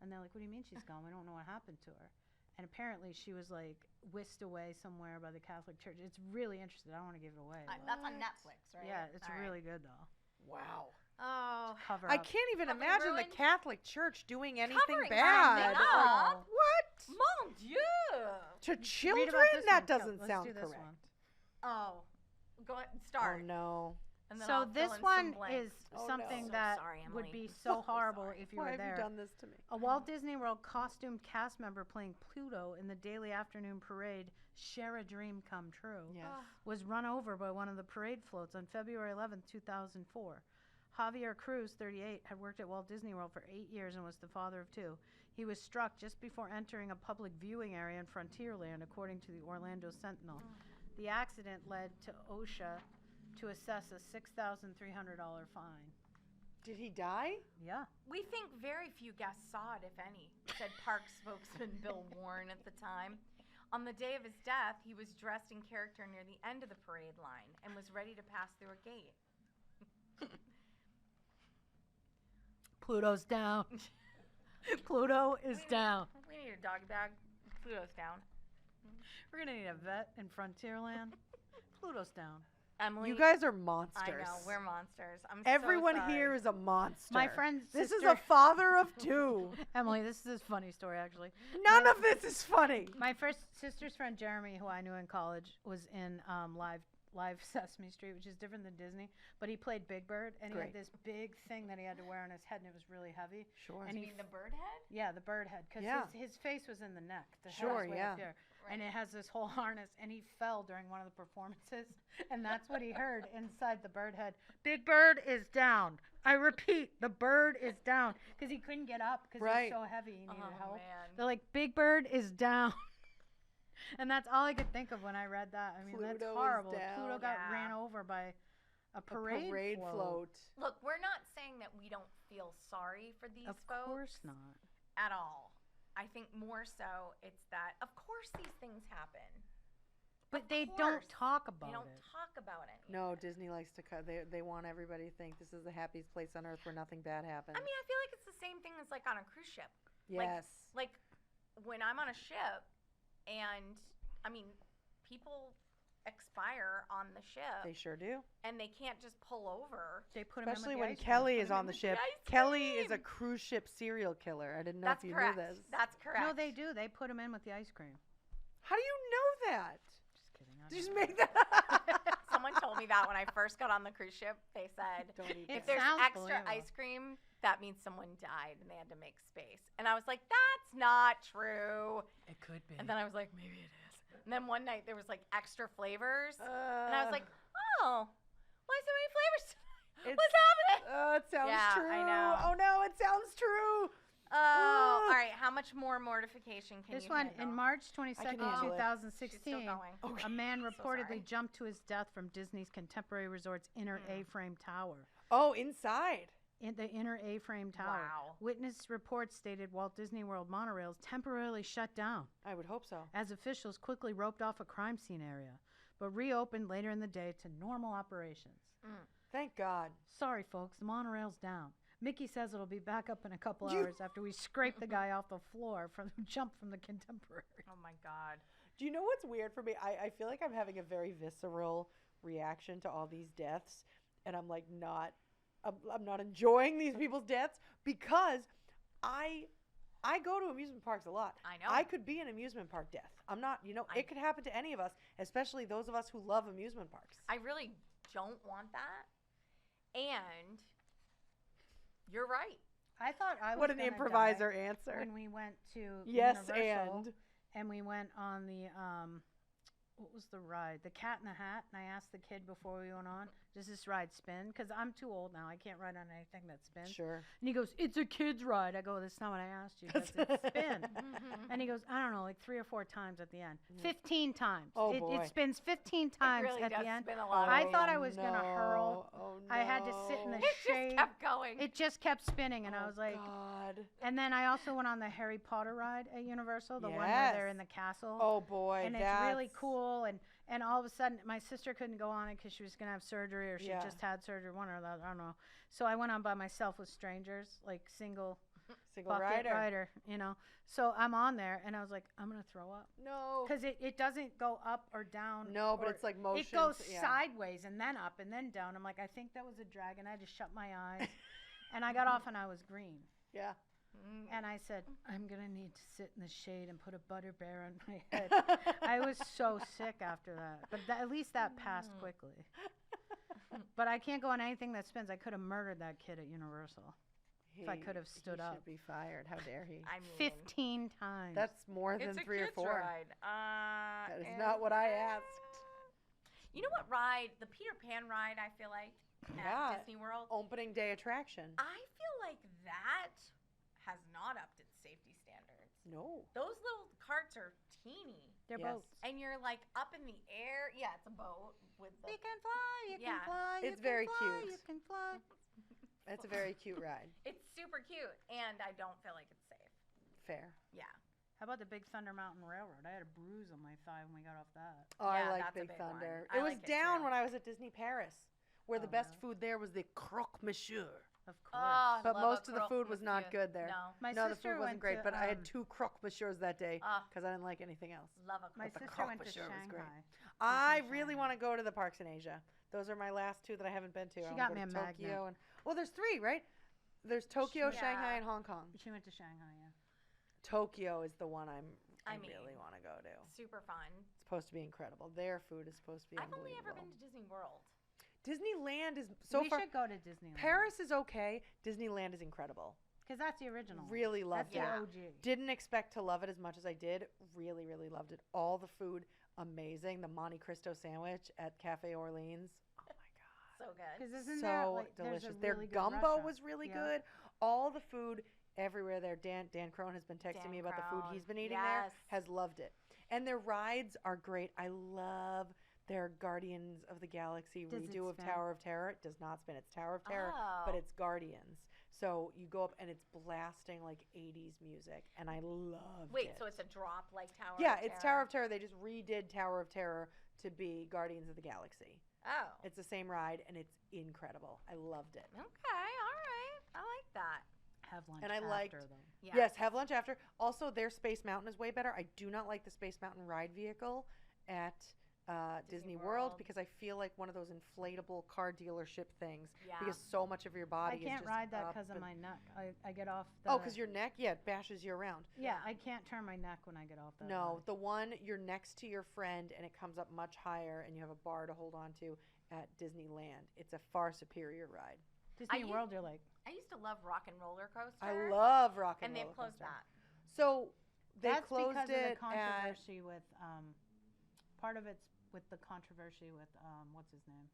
C: And they're like, "What do you mean she's gone? We don't know what happened to her." And apparently she was like whisked away somewhere by the Catholic Church. It's really interesting. I don't want to give it away. but-
A: That's on
B: What?
A: Netflix, right?
C: Yeah, it's
A: All right.
C: really good though.
B: Wow.
A: Oh.
C: Cover
B: I
C: up.
B: can't even
A: Have they
B: imagine the
A: ruined-
B: Catholic Church doing anything
A: Covering
B: bad.
A: something up.
B: What?
A: Mon Dieu!
B: To
C: Read
B: children?
C: about this
B: That
C: one.
B: doesn't
C: Let's
B: sound
C: do this
B: correct.
C: one.
A: Oh, go ahead,
B: Oh,
A: start.
B: no.
A: And then
C: So
A: I'll
C: this
A: fill in
C: one
A: some blanks.
C: is
B: Oh,
C: something
B: no.
A: So
C: that
A: sorry,
C: would
A: Emily.
C: be so
A: So
C: horrible
A: sorry.
C: if you
B: Why
C: were
B: have
C: there.
B: you done this to me?
C: A Walt Disney World costumed cast member playing Pluto in the daily afternoon parade, Share a Dream Come True,
B: Yes.
C: was run over by one of the parade floats on February 11th, 2004. Javier Cruz, 38, had worked at Walt Disney World for 8 years and was the father of 2. He was struck just before entering a public viewing area in Frontierland, according to the Orlando Sentinel. The accident led to OSHA to assess a $6,300 fine.
B: Did he die?
C: Yeah.
A: We think very few guests saw it, if any, said park spokesman Bill Warren at the time. On the day of his death, he was dressed in character near the end of the parade line and was ready to pass through a gate.
C: Pluto's down. Pluto is down.
A: We need a dog bag. Pluto's down.
C: We're going to need a vet in Frontierland. Pluto's down.
A: Emily,
B: You guys are monsters.
A: I know, we're monsters. I'm
B: Everyone
A: so sorry.
B: here is a monster.
C: My friend's
B: This is
C: sister-
B: a father of 2.
C: Emily, this is a funny story, actually.
B: None of this is funny.
C: My first sister's friend Jeremy, who I knew in college, was in Live Sesame Street, which is different than Disney. But he played Big Bird, and he
B: Great.
C: had this big thing that he had to wear on his head, and it was really heavy.
B: Sure.
C: And
A: You
C: he
A: mean the bird head?
C: Yeah, the bird head, because
B: Yeah.
C: his face was in the neck. The head
B: Sure,
C: was way
B: yeah.
C: up here.
A: Right.
C: And it has this whole harness, and he fell during one of the performances, and that's what he heard inside the bird head. Big Bird is down. I repeat, the bird is down, because he couldn't get up because
B: Right.
C: he was so heavy he needed help.
A: Man.
C: They're like, Big Bird is down. And that's all I could think of when I read that. I mean,
B: Pluto
C: that's
B: is
C: horrible.
B: down.
C: Pluto got
A: Yeah.
C: ran over by a
B: A
C: parade, float.
A: Look, we're not saying that we don't feel sorry for these
C: Of
A: folks
C: course not.
A: at all. I think more so it's that, of course, these things happen.
C: But
A: Of
C: they don't
A: course.
C: talk about
A: They don't
C: it.
A: talk about it.
B: No, Disney likes to cut. They want everybody to think this is the happiest place on earth where nothing bad happens.
A: I mean, I feel like it's the same thing as like on a cruise ship.
B: yes.
A: Like when I'm on a ship, and I mean, people expire on the ship,
B: They sure do.
A: and they can't just pull over.
C: They put 'em in with
B: Especially
C: the
B: when
C: ice cream.
B: Kelly
A: Put
B: is
A: 'em
B: on
A: in
B: the
A: with the
B: ship.
A: ice
B: Kelly is a
A: cream.
B: cruise ship serial killer. I didn't know
A: That's
B: if you
A: correct.
B: knew this.
A: That's correct.
C: No, they do. They put them in with the ice cream.
B: How do you know that?
C: Just kidding. I
B: Did you
C: don't
B: just
C: know.
B: make that?
A: Someone told me that when I first got on the cruise ship. They said,
B: Don't eat
C: It
A: if
B: that.
A: there's
C: sounds
A: extra
C: believable.
A: ice cream, that means someone died and they had to make space. And I was like, that's not true.
C: It could be.
A: And then I was like, maybe it is. And then one night there was like extra flavors. And I was like, oh, why so many flavors tonight? What's happening?
B: Oh, it sounds
A: Yeah,
B: true.
A: I know.
B: Oh no, it sounds true.
A: Oh, all right. How much more mortification can
C: This
A: you
C: one,
A: handle?
C: in March 22nd,
B: handle it.
C: 2016,
A: She's still going.
B: Okay.
C: a man
A: So
C: reportedly
A: sorry.
C: jumped to his death from Disney's Contemporary Resort's inner A-frame tower.
B: Oh, inside.
C: In the inner A-frame tower.
A: Wow.
C: Witness reports stated Walt Disney World monorails temporarily shut down
B: I would hope so.
C: as officials quickly roped off a crime scene area, but reopened later in the day to normal operations.
B: Thank God.
C: Sorry, folks, the monorail's down. Mickey says it'll be back up in a couple
B: You-
C: hours after we scrape the guy off the floor from the jump from the Contemporary.
A: Oh my God.
B: Do you know what's weird for me? I feel like I'm having a very visceral reaction to all these deaths, and I'm like I'm not enjoying these people's deaths because I go to amusement parks a lot.
A: I know.
B: I could be an amusement park death. I'm not, it could happen to any of us, especially those of us who love amusement parks.
A: I really don't want that. And you're right.
C: I thought I was
B: What an
C: gonna
B: improviser
C: die
B: answer.
C: when we went to
B: Yes,
C: Universal and we went on the what was the ride? The Cat in the Hat. And I asked the kid before we went on, does this ride spin? Because I'm too old now. I can't ride on anything that spins.
B: Sure.
C: And he goes, it's a kid's ride. I go, that's not what I asked you. Does it spin? And he goes, I don't know, like 3 or 4 times at the end. 15 times.
B: Oh,
C: it
B: boy.
C: spins 15 times
A: it really
C: at
A: does
C: the end.
A: spin a lot.
C: I thought I was going to hurl.
B: Oh,
C: I had to sit in the
A: It
C: shade.
A: just kept going.
C: It just kept spinning, and I was like,
B: God.
C: and then I also went on the Harry Potter ride at Universal, the one where they're
B: Yes.
C: in the castle.
B: Oh boy,
C: and it's really cool. And all of a sudden, my sister couldn't go on it because she was going to have surgery, or she
B: Yeah.
C: just had surgery, one or the other, I don't know. So I went on by myself with strangers, like single
B: Single
C: bucket
B: rider.
C: rider, So I'm on there, and I was like, I'm going to throw up.
B: No.
C: Because it doesn't go up or down.
B: No, but
C: or-
B: it's like motion.
C: It goes
B: yeah.
C: sideways and then up and then down. I'm like, I think that was a dragon. I just shut my eyes. And I got off and I was green.
B: Yeah.
C: And I said, I'm going to need to sit in the shade and put a butter bear on my head. I was so sick after that. But at least that passed quickly. But I can't go on anything that spins. I could have murdered that kid at Universal if I could have stood up.
B: He should be fired. How dare he?
A: I mean,
C: 15 times.
B: That's more than 3 or 4.
A: Ride.
B: That is not what I asked.
A: You know what ride? The Peter Pan ride, I feel like, at Disney World.
B: Opening day attraction.
A: I feel like that has not upped its safety standards.
B: No.
A: Those little carts are teeny.
C: They're boats.
A: And you're like up in the air. Yeah, it's a boat with the...
C: You can fly, you can fly,
B: it's very cute.
C: You can fly.
B: It's a very cute ride.
A: It's super cute, and I don't feel like it's safe.
B: Fair.
A: Yeah.
C: How about the Big Thunder Mountain Railroad? I had a bruise on my thigh when we got off that.
B: Oh,
A: Yeah,
B: I like
A: that's a
B: Big
A: big
B: Thunder.
A: one.
B: It
A: I
B: was
A: like it
B: down
A: too.
B: when I was at Disney Paris, where the best
C: really?
B: food there was the croque monsieur.
C: Of course.
A: Oh,
B: But
A: love
B: most
A: a
B: of the
A: croque
B: food was not
A: monsieur.
B: good there.
A: No.
C: My
B: No, the
C: sister
B: food wasn't
C: went
B: great,
C: to,
B: but I had 2 croque monsieurs that day because I didn't like anything else.
A: Love a
C: My
A: croque.
B: the
C: sister
B: croque
C: went to
B: monsieur was great.
C: Shanghai.
B: I really
C: Shanghai.
B: want to go to the parks in Asia. Those are my last 2 that I haven't been to.
C: She
B: I
C: got
B: wanna
C: me
B: go
C: a
B: to Tokyo
C: magnet.
B: well, there's 3, right? There's Tokyo,
A: Yeah.
B: Shanghai, and Hong Kong.
C: She went to Shanghai, yeah.
B: Tokyo is the one I
A: I mean,
B: really want to go to.
A: Super fun.
B: It's supposed to be incredible. Their food is supposed to be
A: I've only
B: unbelievable.
A: ever been to Disney World.
B: Disneyland is so
C: we
B: far.
C: should go to Disneyland.
B: Paris is okay. Disneyland is incredible.
C: Because that's the original.
B: Really loved
C: That's
B: it.
C: the OG.
B: Didn't expect to love it as much as I did. Really, really loved it. All the food, amazing. The Monte Cristo sandwich at Cafe Orleans. Oh my god.
A: So good.
C: Because isn't
B: So
C: there, like,
B: delicious.
C: There's a
B: Their
C: really good
B: gumbo
C: restaurant.
B: was really
C: Yeah.
B: good. All the food everywhere there. Dan Crone has been texting
A: Dan
B: me about the food
A: Crone.
B: he's been eating there.
A: Yes.
B: Has loved it. And their rides are great. I love their Guardians of the Galaxy
C: Does it
B: redo of
C: spin?
B: Tower of Terror. It does not spin. It's Tower of Terror, but
A: Oh.
B: it's Guardians. So you go up and it's blasting like 80s music, and I love it.
A: Wait, so it's a drop like Tower
B: Yeah,
A: of
B: it's
A: Terror?
B: Tower of Terror. They just redid Tower of Terror to be Guardians of the Galaxy.
A: Oh.
B: It's the same ride, and it's incredible. I loved it.
A: Okay, all right. I like that.
C: Have lunch
B: And I
C: after,
B: liked-
C: though.
A: Yeah.
B: Yes, have lunch after. Also, their Space Mountain is way better. I do not like the Space Mountain ride vehicle at Disney World
A: World.
B: because I feel like one of those inflatable car dealership things
A: Yeah.
B: because so much of your body
C: I
B: is
C: can't
B: just
C: ride that
B: up
C: because of
B: and-
C: my neck. I get off the...
B: Oh, because your neck? Yeah, it bashes you around.
C: Yeah, I can't turn my neck when I get off that
B: No,
C: ride.
B: the one you're next to your friend and it comes up much higher and you have a bar to hold on to at Disneyland. It's a far superior ride.
C: Disney
A: I
C: World, you're like...
A: I used to love Rock and Roller Coaster.
B: I love Rock and
A: And they've
B: Roller
A: closed
B: Coaster.
A: that.
B: So they
C: That's
B: closed
C: because
B: it
C: of the
B: at
C: controversy with... part of it's with the controversy with... what's his name?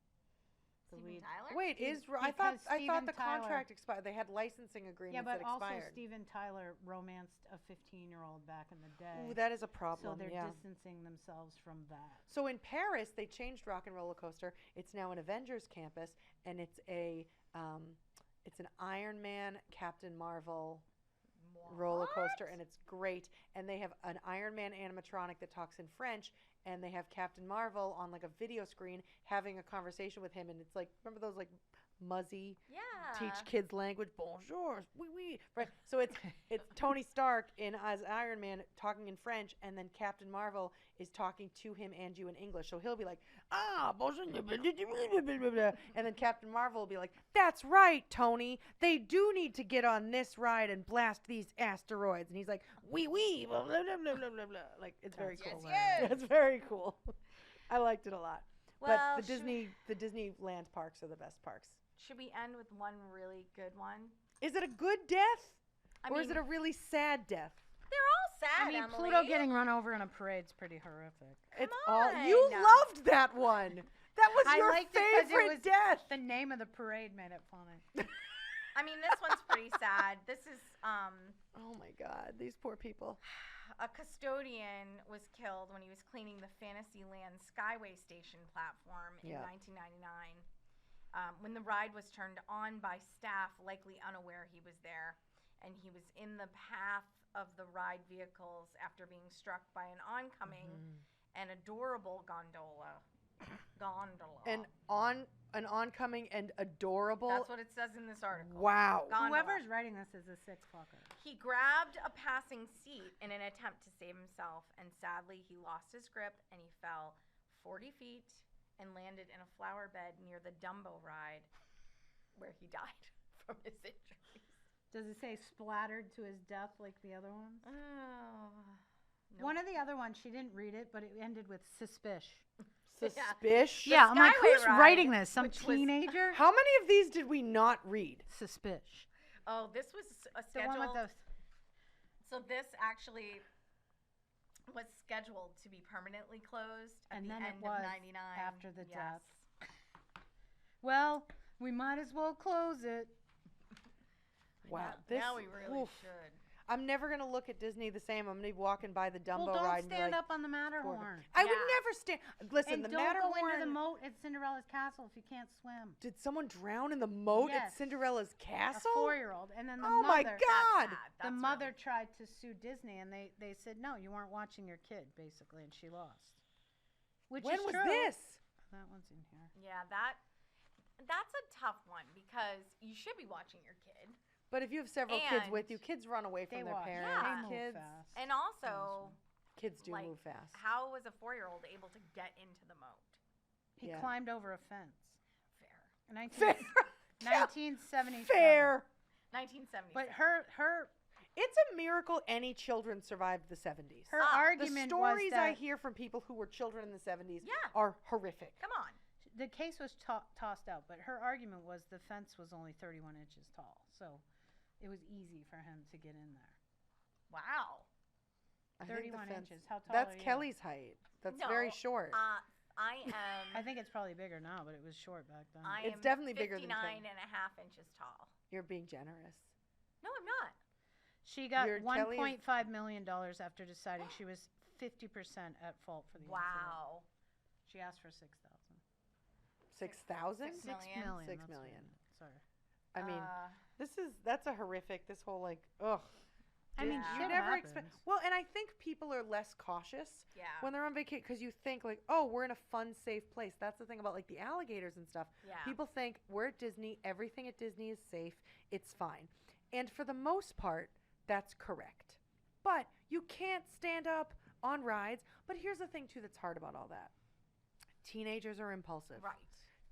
C: The
A: Steven
C: lead.
A: Tyler?
B: Wait,
C: Is-
B: I thought
C: because
B: I thought
C: Steven
B: the
C: Tyler-
B: contract expired. They had licensing agreements
C: Yeah, but
B: that
C: also
B: expired.
C: Steven Tyler romanced a 15-year-old back in the day.
B: Ooh, that is a
C: so
B: problem.
C: they're
B: Yeah.
C: distancing themselves from that.
B: So in Paris, they changed Rock and Roller Coaster. It's now an Avengers campus, and it's an Iron Man, Captain Marvel roller coaster, and it's great. And they have an Iron Man animatronic that talks in French, and they have Captain Marvel on like a video screen having a conversation with him, and it's like, remember those like muzzy
A: Yeah.
B: teach kids language, bonjour, oui oui, right? So it's Tony Stark as Iron Man talking in French, and then Captain Marvel is talking to him and you in English. So he'll be like, bonjour, and then Captain Marvel will be like, that's right, Tony, they do need to get on this ride and blast these asteroids, and he's like, oui oui, blah blah blah blah blah blah. Like it's very
A: Yes,
B: cool.
A: yes.
B: It's very cool. I liked it a lot.
A: Well,
B: But the Disneyland parks are the best parks.
A: Should we end with one really good one?
B: Is it a good death?
A: I
B: Or
A: mean,
B: is it a really sad death?
A: they're all sad,
C: I mean,
A: Emily.
C: Pluto getting run over in a parade's pretty horrific.
B: It's
A: on.
B: all you loved that one. That was
C: I
B: your
C: liked it 'cause it
B: favorite
C: was-
B: death.
C: The name of the parade made it funny.
A: I mean, this one's pretty sad. This is
B: Oh my God, these poor people.
A: a custodian was killed when he was cleaning the Fantasyland Skyway Station platform in
B: Yeah.
A: 1999. When the ride was turned on by staff, likely unaware he was there, and he was in the path of the ride vehicles after being struck by an oncoming and adorable gondola.
B: An oncoming and adorable.
A: That's what it says in this article.
B: Wow.
A: Gondola.
C: Whoever's writing this is a sick fucker.
A: He grabbed a passing seat in an attempt to save himself, and sadly, he lost his grip and he fell 40 feet and landed in a flower bed near the Dumbo ride, where he died from his injuries.
C: Does it say splattered to his death like the other ones?
A: Oh. Nope.
C: One of the other ones, she didn't read it, but it ended with suspish.
B: Suspish?
C: Yeah, I'm like,
A: Skyway
C: who's
A: ride,
C: writing this? Some
A: which was-
C: teenager?
B: How many of these did we not read?
C: Suspish.
A: Oh, this was a
C: The one
A: scheduled.
C: with the
A: So this actually was scheduled to be permanently closed at
C: And
A: the
C: then it
A: end
C: was
A: of '99
C: after the
A: yes.
C: death. Well, we might as well close it.
B: Wow.
A: Now we really should.
B: I'm never going to look at Disney the same. I'm going to be walking by the Dumbo
C: Well, don't
B: ride and be
C: stand
B: like,
C: up on the Matterhorn.
B: I would
A: Yeah.
B: never stand. Listen,
C: And
B: the
C: don't
B: Matterhorn.
C: go into the moat at Cinderella's castle if you can't swim.
B: Did someone drown in the moat at
C: Yes.
B: Cinderella's
C: A
B: castle?
C: 4-year-old. And then the
B: Oh my
C: mother,
B: God.
C: the mother tried to sue Disney, and they said, no, you weren't watching your kid, basically, and she lost. Which
B: When
C: is
B: was
C: true.
B: this?
C: That one's in here.
A: Yeah, that's a tough one because you should be watching your kid.
B: But if you have several kids
A: And
B: with you, kids run away
C: They
B: from their
C: walk.
B: parents.
A: Yeah.
C: They move
B: Kids,
C: fast.
A: And also,
B: kids do
A: like,
B: move fast.
A: how was a 4-year-old able to get into the moat?
C: He
B: Yeah.
C: climbed over a fence.
A: Fair.
C: 1977.
B: Fair.
A: 1970.
C: But her
B: It's a miracle any children survived the 70s.
C: her
A: The
B: The
C: argument
B: stories
C: was
B: I
C: that
B: hear from people who were children in the 70s
A: Yeah.
B: are horrific.
A: Come on.
C: the case was tossed out, but her argument was the fence was only 31 inches tall, so it was easy for him to get in there.
A: Wow.
B: I think the
C: 31
B: fence-
C: inches. How tall
B: That's
C: are you?
B: Kelly's height. That's
A: No,
B: very short.
A: I am.
C: I think it's probably bigger now, but it was short back then.
A: I
B: It's
A: am
B: definitely bigger than
A: 59 and a half inches tall.
B: You're being generous.
A: No, I'm not.
C: She got
B: Your Kelly is-
C: $1.5 million after deciding she was 50% at fault for the incident.
A: Wow.
C: She asked for 6,000.
B: 6,000?
A: 6
C: 6
A: million?
C: million.
B: 6
C: that's what I
B: million.
C: meant. Sorry.
B: I mean,
A: Uh,
B: that's a horrific, this whole like, ugh.
C: I mean,
A: Yeah.
B: You
C: shit
B: never
C: happens.
B: expect. Well, and I think people are less cautious
A: yeah.
B: when they're on vacation because you think like, oh, we're in a fun, safe place. That's the thing about like the alligators and stuff.
A: Yeah.
B: People think we're at Disney. Everything at Disney is safe. It's fine, and for the most part, that's correct. But you can't stand up on rides. But here's the thing too that's hard about all that. Teenagers are impulsive.
A: Right.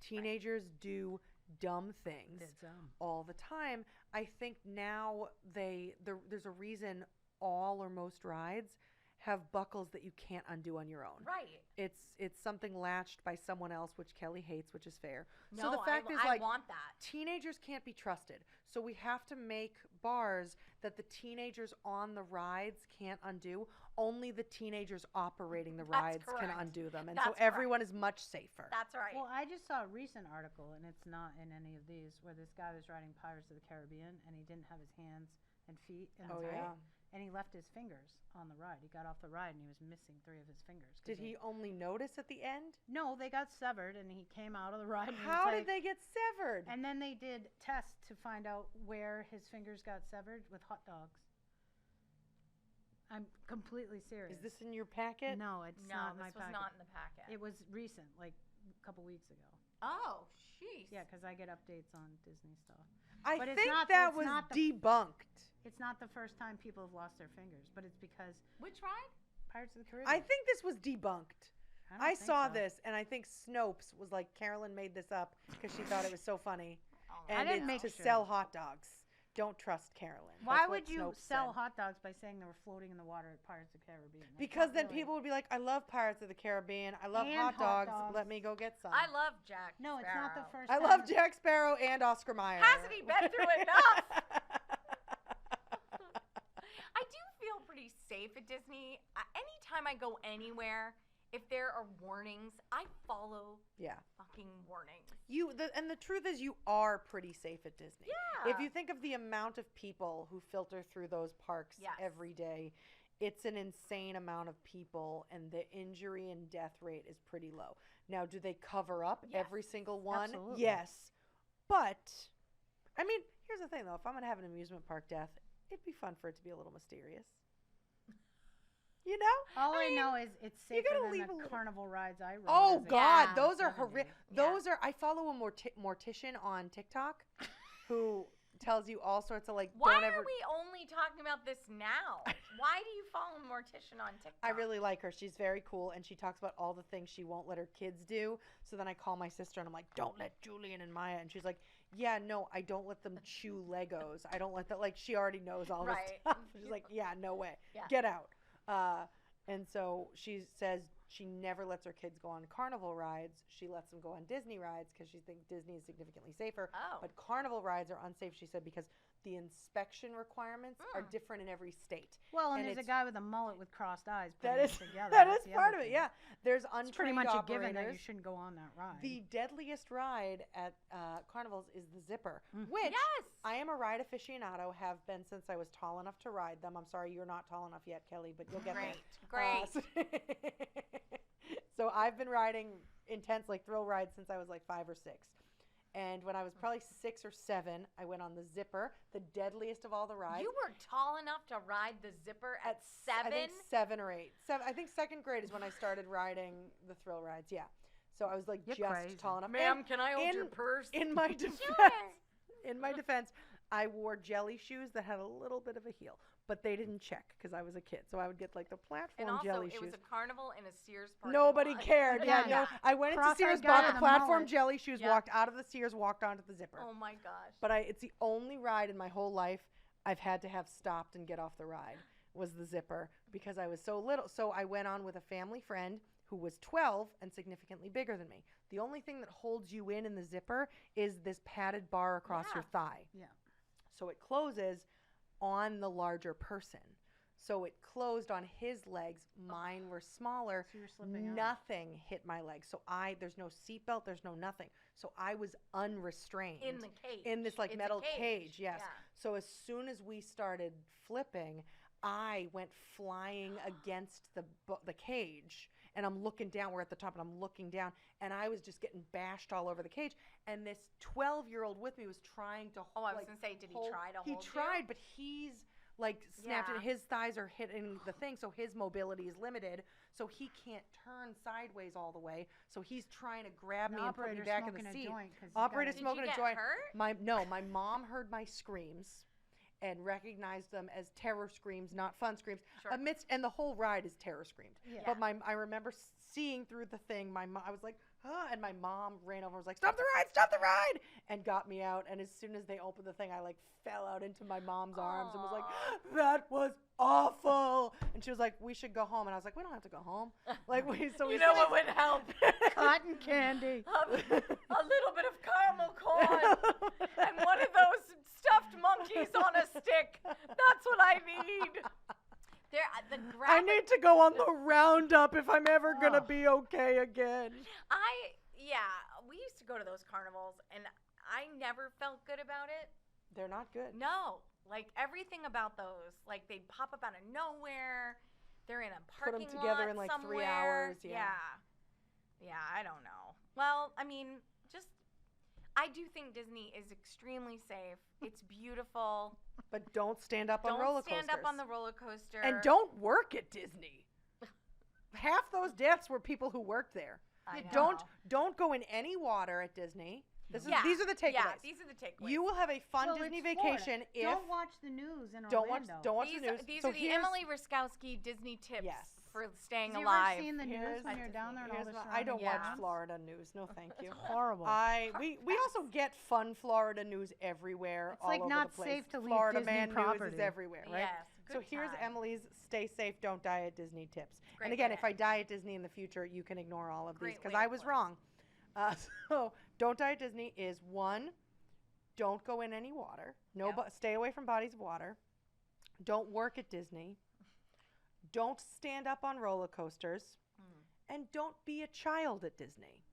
B: Teenagers do dumb things
C: It's,
B: all the time. I think now there's a reason all or most rides have buckles that you can't undo on your own.
A: Right.
B: It's something latched by someone else, which Kelly hates, which is fair.
A: No,
B: So the fact is,
A: I
B: like,
A: want that.
B: teenagers can't be trusted. So we have to make bars that the teenagers on the rides can't undo. Only the teenagers operating the
A: That's
B: rides can
A: correct.
B: undo them. And
A: That's
B: so everyone is much safer.
A: That's right.
C: Well, I just saw a recent article, and it's not in any of these, where this guy was riding Pirates of the Caribbean, and he didn't have his hands and feet in
B: Oh,
C: his
B: yeah.
C: right, and he left his fingers on the ride. He got off the ride, and he was missing 3 of his fingers. 'cause
B: Did he only notice at the end?
C: No, they got severed, and he came out of the ride. And he was
B: How did
C: like-
B: they get severed?
C: And then they did tests to find out where his fingers got severed with hot dogs. I'm completely serious.
B: Is this in your packet?
C: No, it's
A: no,
C: not in my
A: this was
C: packet.
A: not in the packet.
C: It was recent, like a couple weeks ago.
A: Oh, jeez.
C: Yeah, because I get updates on Disney stuff.
B: I
C: But it's
B: think
C: not-
B: that
C: it's
B: was
C: not the-
B: debunked.
C: It's not the first time people have lost their fingers, but it's because
A: Which ride?
C: Pirates of the Caribbean.
B: I think this was debunked.
C: don't
B: I
C: think
B: saw
C: so.
B: this, and I think Snopes was like, Carolyn made this up because she thought it was so funny.
A: Oh,
B: And
C: I didn't
B: it's
C: make
B: to
C: sure.
B: sell hot dogs. Don't trust Carolyn.
C: Why
B: That's what
C: would you
B: Snopes
C: sell
B: said.
C: hot dogs by saying they were floating in the water at Pirates of the Caribbean? That's
B: Because
C: not
B: then
C: really-
B: people would be like, I love Pirates of the Caribbean. I love
C: And
B: hot
C: hot
B: dogs.
C: dogs.
B: Let me go get some.
A: I love Jack.
C: No, it's not the
A: Sparrow.
C: first
B: I
C: time.
B: love Jack Sparrow and Oscar Mayer.
A: Hasn't he been through enough? I do feel pretty safe at Disney. Anytime I go anywhere, if there are warnings, I follow
B: Yeah.
A: fucking warnings.
B: And the truth is, you are pretty safe at Disney.
A: Yeah.
B: If you think of the amount of people who filter through those parks
A: Yes.
B: every day, it's an insane amount of people, and the injury and death rate is pretty low. Now, do they cover up
A: Yes.
B: every single one?
C: Absolutely.
B: Yes. But, I mean, here's the thing, though. If I'm going to have an amusement park death, it'd be fun for it to be a little mysterious. You know?
C: All I
B: mean,
C: know is it's
B: you
C: safer
B: gotta
C: than
B: leave a
C: the
B: little-
C: carnival rides I rode.
B: Oh,
C: as a
B: God.
C: kid in
B: Those
C: the
B: are
C: 70s.
B: horrific.
A: Yeah.
B: Those are, I follow a mortician on TikTok who tells you all sorts of, like,
A: Why
B: don't
A: are
B: ever.
A: we only talking about this now? Why do you follow a mortician on TikTok?
B: I really like her. She's very cool, and she talks about all the things she won't let her kids do. So then I call my sister, and I'm like, don't let Julian and Maya. And she's like, yeah, no, I don't let them chew Legos. I don't let that, like, she already knows all this stuff. She's like, yeah, no way.
A: Yeah.
B: Get out. And so she says she never lets her kids go on carnival rides. She lets them go on Disney rides because she thinks Disney is significantly safer.
A: Oh.
B: But carnival rides are unsafe, she said, because the inspection requirements are different in every state.
C: Well, and there's a guy with a mullet with crossed eyes
B: That
C: putting
B: is
C: it together.
B: that
C: That's
B: is
C: the
B: part
C: other
B: of it.
C: thing.
B: Yeah, there's untrained
C: It's pretty much a given that you
B: operators.
C: shouldn't go on that ride.
B: The deadliest ride at carnivals is the zipper, which
A: Yes.
B: I am a ride aficionado, have been since I was tall enough to ride them. I'm sorry you're not tall enough yet, Kelly, but you'll get there.
A: Great.
B: So I've been riding intense, like, thrill rides since I was like 5 or 6. And when I was probably 6 or 7, I went on the zipper, the deadliest of all the rides.
A: You were tall enough to ride the zipper at
B: I
A: 7?
B: think 7 or 8. I think second grade is when I started riding the thrill rides. Yeah. So I was like
C: You're
B: just
C: crazy.
B: tall enough.
A: Ma'am, can I hold
B: in-
A: your purse?
B: In my defense,
A: Sure.
B: in my defense, I wore jelly shoes that had a little bit of a heel, but they didn't check because I was a kid. So I would get like the platform
A: And also,
B: jelly
A: it
B: shoes.
A: was a carnival in a Sears parking
B: Nobody
A: lot.
B: cared. Yeah,
C: Yeah.
B: no. I went into
C: Cross-eyed
B: Sears,
C: guy
B: bought
C: with
B: the
C: a
B: platform
C: mullet.
B: jelly shoes,
A: Yeah.
B: walked out of the Sears, walked onto the zipper.
A: Oh my gosh.
B: But it's the only ride in my whole life I've had to have stopped and get off the ride was the zipper because I was so little. So I went on with a family friend who was 12 and significantly bigger than me. The only thing that holds you in the zipper is this padded bar across your thigh.
C: Yeah.
B: So it closes on the larger person. So it closed on his legs. Mine were smaller.
C: So you're slipping out.
B: Nothing hit my legs. So there's no seatbelt. There's no nothing. So I was unrestrained.
A: In the cage.
B: In this like
A: It's a
B: metal cage. Yes.
A: Yeah.
B: So as soon as we started flipping, I went flying against the cage. And I'm looking down. We're at the top, and I'm looking down. And I was just getting bashed all over the cage. And this 12-year-old with me was trying to
A: Oh, I was going to say, did he try to hold you?
B: He tried, but he's like snapped
A: Yeah.
B: it. His thighs are hitting the thing, so his mobility is limited. So he can't turn sideways all the way. So he's trying to grab me and put me back in the seat. Operator
A: Did
B: smoking
A: you
B: a
A: get
B: joint.
A: hurt?
B: My mom heard my screams and recognized them as terror screams, not fun screams.
A: Sure.
B: And the whole ride is terror screamed.
C: Yeah.
B: But I remember seeing through the thing. I was like, and my mom ran over and was like, stop the ride, and got me out. And as soon as they opened the thing, I like fell out into my mom's arms and was like, that was awful. And she was like, we should go home. And I was like, we don't have to go home. Like we
A: You know what would help?
C: Cotton candy.
A: A little bit of caramel corn and one of those stuffed monkeys on a stick. That's what I need.
B: I need to go on the roundup if I'm ever gonna be okay again.
A: We used to go to those carnivals, and I never felt good about it.
B: They're not good.
A: No, like everything about those, like they pop up out of nowhere. They're in a
B: Put
A: parking
B: them together
A: lot
B: in like
A: somewhere.
B: 3 hours.
A: Yeah, I don't know. Well, I mean, I do think Disney is extremely safe. It's beautiful.
B: But don't stand up on roller coasters.
A: Don't stand up on the roller coaster.
B: And don't work at Disney. Half those deaths were people who worked there.
A: I
B: Don't
A: know.
B: go in any water at Disney. These are the takeaways.
A: Yeah, these are the takeaways.
B: You will have a fun Disney vacation if
C: don't watch the news in
B: don't
C: Orlando.
B: watch the news.
A: These
B: So
A: are the
B: here's-
A: Emily Ruskowski Disney tips for staying
C: Have you
A: alive.
C: ever seen the news
B: Here's-
C: when you're down there and all the
B: I don't
C: surrounding
B: watch
C: towns?
B: Florida news. No, thank you.
C: It's horrible.
B: We also get fun Florida news everywhere.
C: It's
B: all
C: like
B: over
C: not
B: the place.
C: safe to leave
B: Florida
C: Disney
B: man news
C: property.
B: is everywhere, right?
A: Yes.
B: So
A: good
B: here's
A: time.
B: Emily's stay safe, don't die at Disney tips.
A: Great
B: And again,
A: way
B: if
A: to
B: I die at Disney in the future, you can ignore all of these
A: Great
B: because
A: way
B: I
A: to
B: was
A: close.
B: wrong. So don't die at Disney is 1, don't go in any water. Stay away from bodies of water. Don't work at Disney. Don't stand up on roller coasters. And don't be a child at Disney.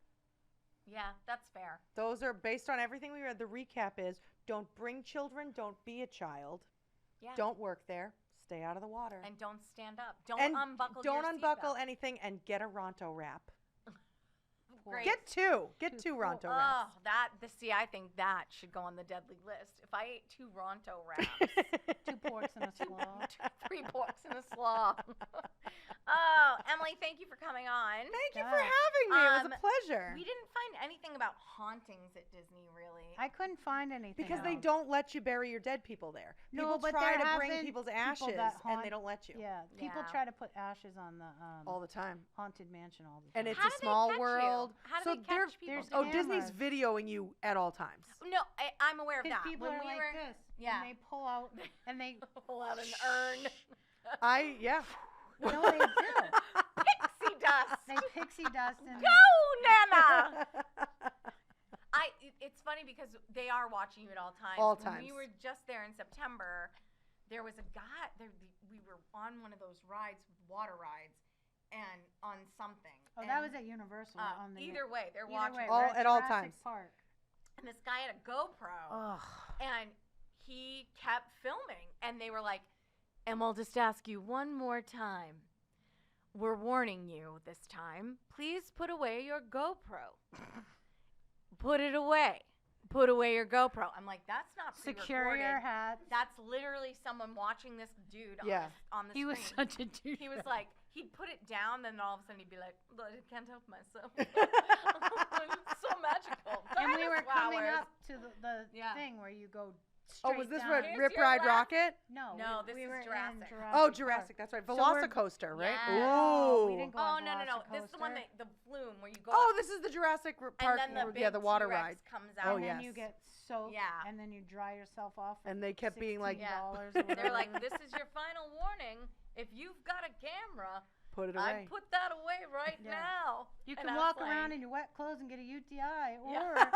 A: Yeah, that's fair.
B: Those are based on everything we read. The recap is don't bring children, don't be a child.
A: Yeah.
B: Don't work there. Stay out of the water.
A: And don't stand up. Don't
B: And
A: unbuckle
B: don't
A: your
B: unbuckle
A: seatbelt.
B: anything and get a Ronto wrap.
A: Great.
B: Get two Ronto
A: Oh,
B: wraps.
A: I think that should go on the deadly list. If I ate 2 Ronto wraps,
C: 2 porks and a slaw.
A: 3 porks and a slaw. Oh, Emily, thank you for coming on.
B: Thank you for having me. It was a pleasure.
A: We didn't find anything about hauntings at Disney, really.
C: I couldn't find anything
B: Because they
C: else.
B: don't let you bury your dead people there.
C: No,
B: People
C: but
B: try
C: there
B: to bring
C: have been
B: people's
C: people
B: ashes
C: that
B: and
C: haunt-
B: they don't let you.
C: Yeah, people
A: Yeah.
C: try to put ashes on the
B: All the time.
C: haunted mansion all the time.
B: And it's
A: How
B: a
A: do they
B: small
A: catch
B: world.
A: How do
B: so
A: they catch people?
C: there's
B: Oh,
C: cameras.
B: Disney's videoing you at all times.
A: No, I'm aware of
C: Because
A: that.
C: people
A: When
C: are
A: we
C: like
A: were,
C: this.
A: yeah.
C: And they pull out and they
A: pull out an urn.
B: Yeah.
C: no, they do.
A: Pixie dust.
C: They pixie dust and
A: Go, Nana. It's funny because they are watching you at all times.
B: All
A: When we
B: times.
A: were just there in September, there was a guy. We were on one of those rides, water rides, and on something.
C: Oh,
A: and,
C: that was at Universal. On the
A: either way, they're
C: either
A: watching.
C: way,
B: All-
C: we're
B: at all
C: Jurassic
B: times.
C: Park.
A: And this guy had a GoPro,
C: Ugh.
A: and he kept filming. And they were like, "And we'll just ask you one more time. We're warning you this time. Please put away your GoPro. Put it away. Put away your GoPro." I'm like, that's not
C: Secure your hat.
A: That's literally someone watching this dude
B: Yeah.
A: on the
C: He was
A: screen.
C: such a douche.
A: He was like, he'd put it down, then all of a sudden he'd be like, "Look, I can't help myself." It's so magical.
C: And we were coming
A: Dinosaurs.
C: up to the
A: Yeah.
C: thing where you go
B: Oh,
C: straight
B: was this
C: down.
B: what
A: Here's
B: Rip
A: your
B: Ride
A: left.
B: Rocket?
C: No,
A: No,
C: we,
A: this
C: we
A: is
C: were in
A: Jurassic.
B: Oh,
C: Park.
B: Jurassic. That's right.
C: So we're-
B: Velocicoaster, right?
A: Yes.
C: No, we
B: Ooh.
C: didn't go
A: Oh,
C: on
A: no. This is the one
C: Velocicoaster.
A: the flume where you go
B: Oh,
A: up,
B: this is the Jurassic Park.
A: and then the big
B: the water
A: T-Rex
B: ride.
A: comes
B: Oh,
A: out.
C: And
B: yes.
C: then you get soaked.
A: Yeah.
C: And then you dry yourself off. for
B: And they kept being like,
C: $16
A: Yeah.
C: or
A: They're like,
C: whatever.
A: "This is your final warning. If you've got a camera,
B: put it
A: I
B: away.
A: put that away right
C: Yeah.
A: now."
C: You
A: And
C: can
A: I was
C: walk
A: like,
C: around in your wet clothes and get a UTI, or
A: Yeah.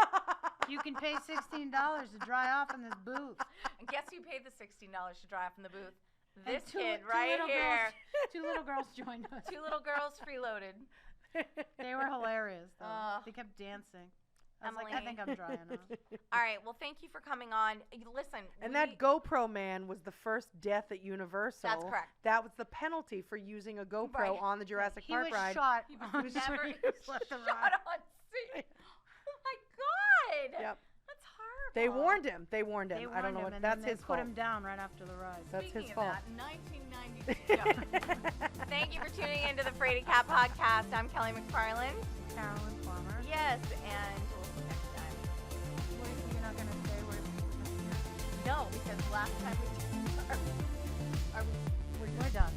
C: you can pay $16 to dry off in this booth.
A: And guess who paid the $16 to dry off in the booth?
C: And
A: This
C: two
A: kid
C: little
A: right here.
C: Girls, 2 little girls joined us.
A: 2 little girls freeloaded.
C: They were hilarious, though.
A: Ugh.
C: They kept dancing. I was like,
A: Emily.
C: I think I'm drying off.
A: All right. Well, thank you for coming on. Listen.
B: And that GoPro man was the first death at Universal.
A: That's correct.
B: That was the penalty for using a GoPro
A: Right.
B: on the Jurassic
C: He
B: Park
C: was
B: ride.
C: shot.
A: He was
C: on the
A: never
C: screen. He was left the
A: shot
C: ride.
A: on scene. Oh my God.
B: Yep.
A: That's horrible.
B: They warned him. They warned him.
C: They
B: I don't know
C: warned
B: what.
C: him, and
B: That's
C: then
B: his
C: they
B: fault.
C: put him down right after the ride.
B: That's
A: Speaking
B: his
A: of
B: fault.
A: that, 1992. Thank you for tuning into the Fraidy Cat Podcast. I'm Kelly McFarland.
C: Carolyn Farmer.
A: Yes, and we'll see you next time.
C: You're not going to say we're
A: No, because last time we did
C: we're done.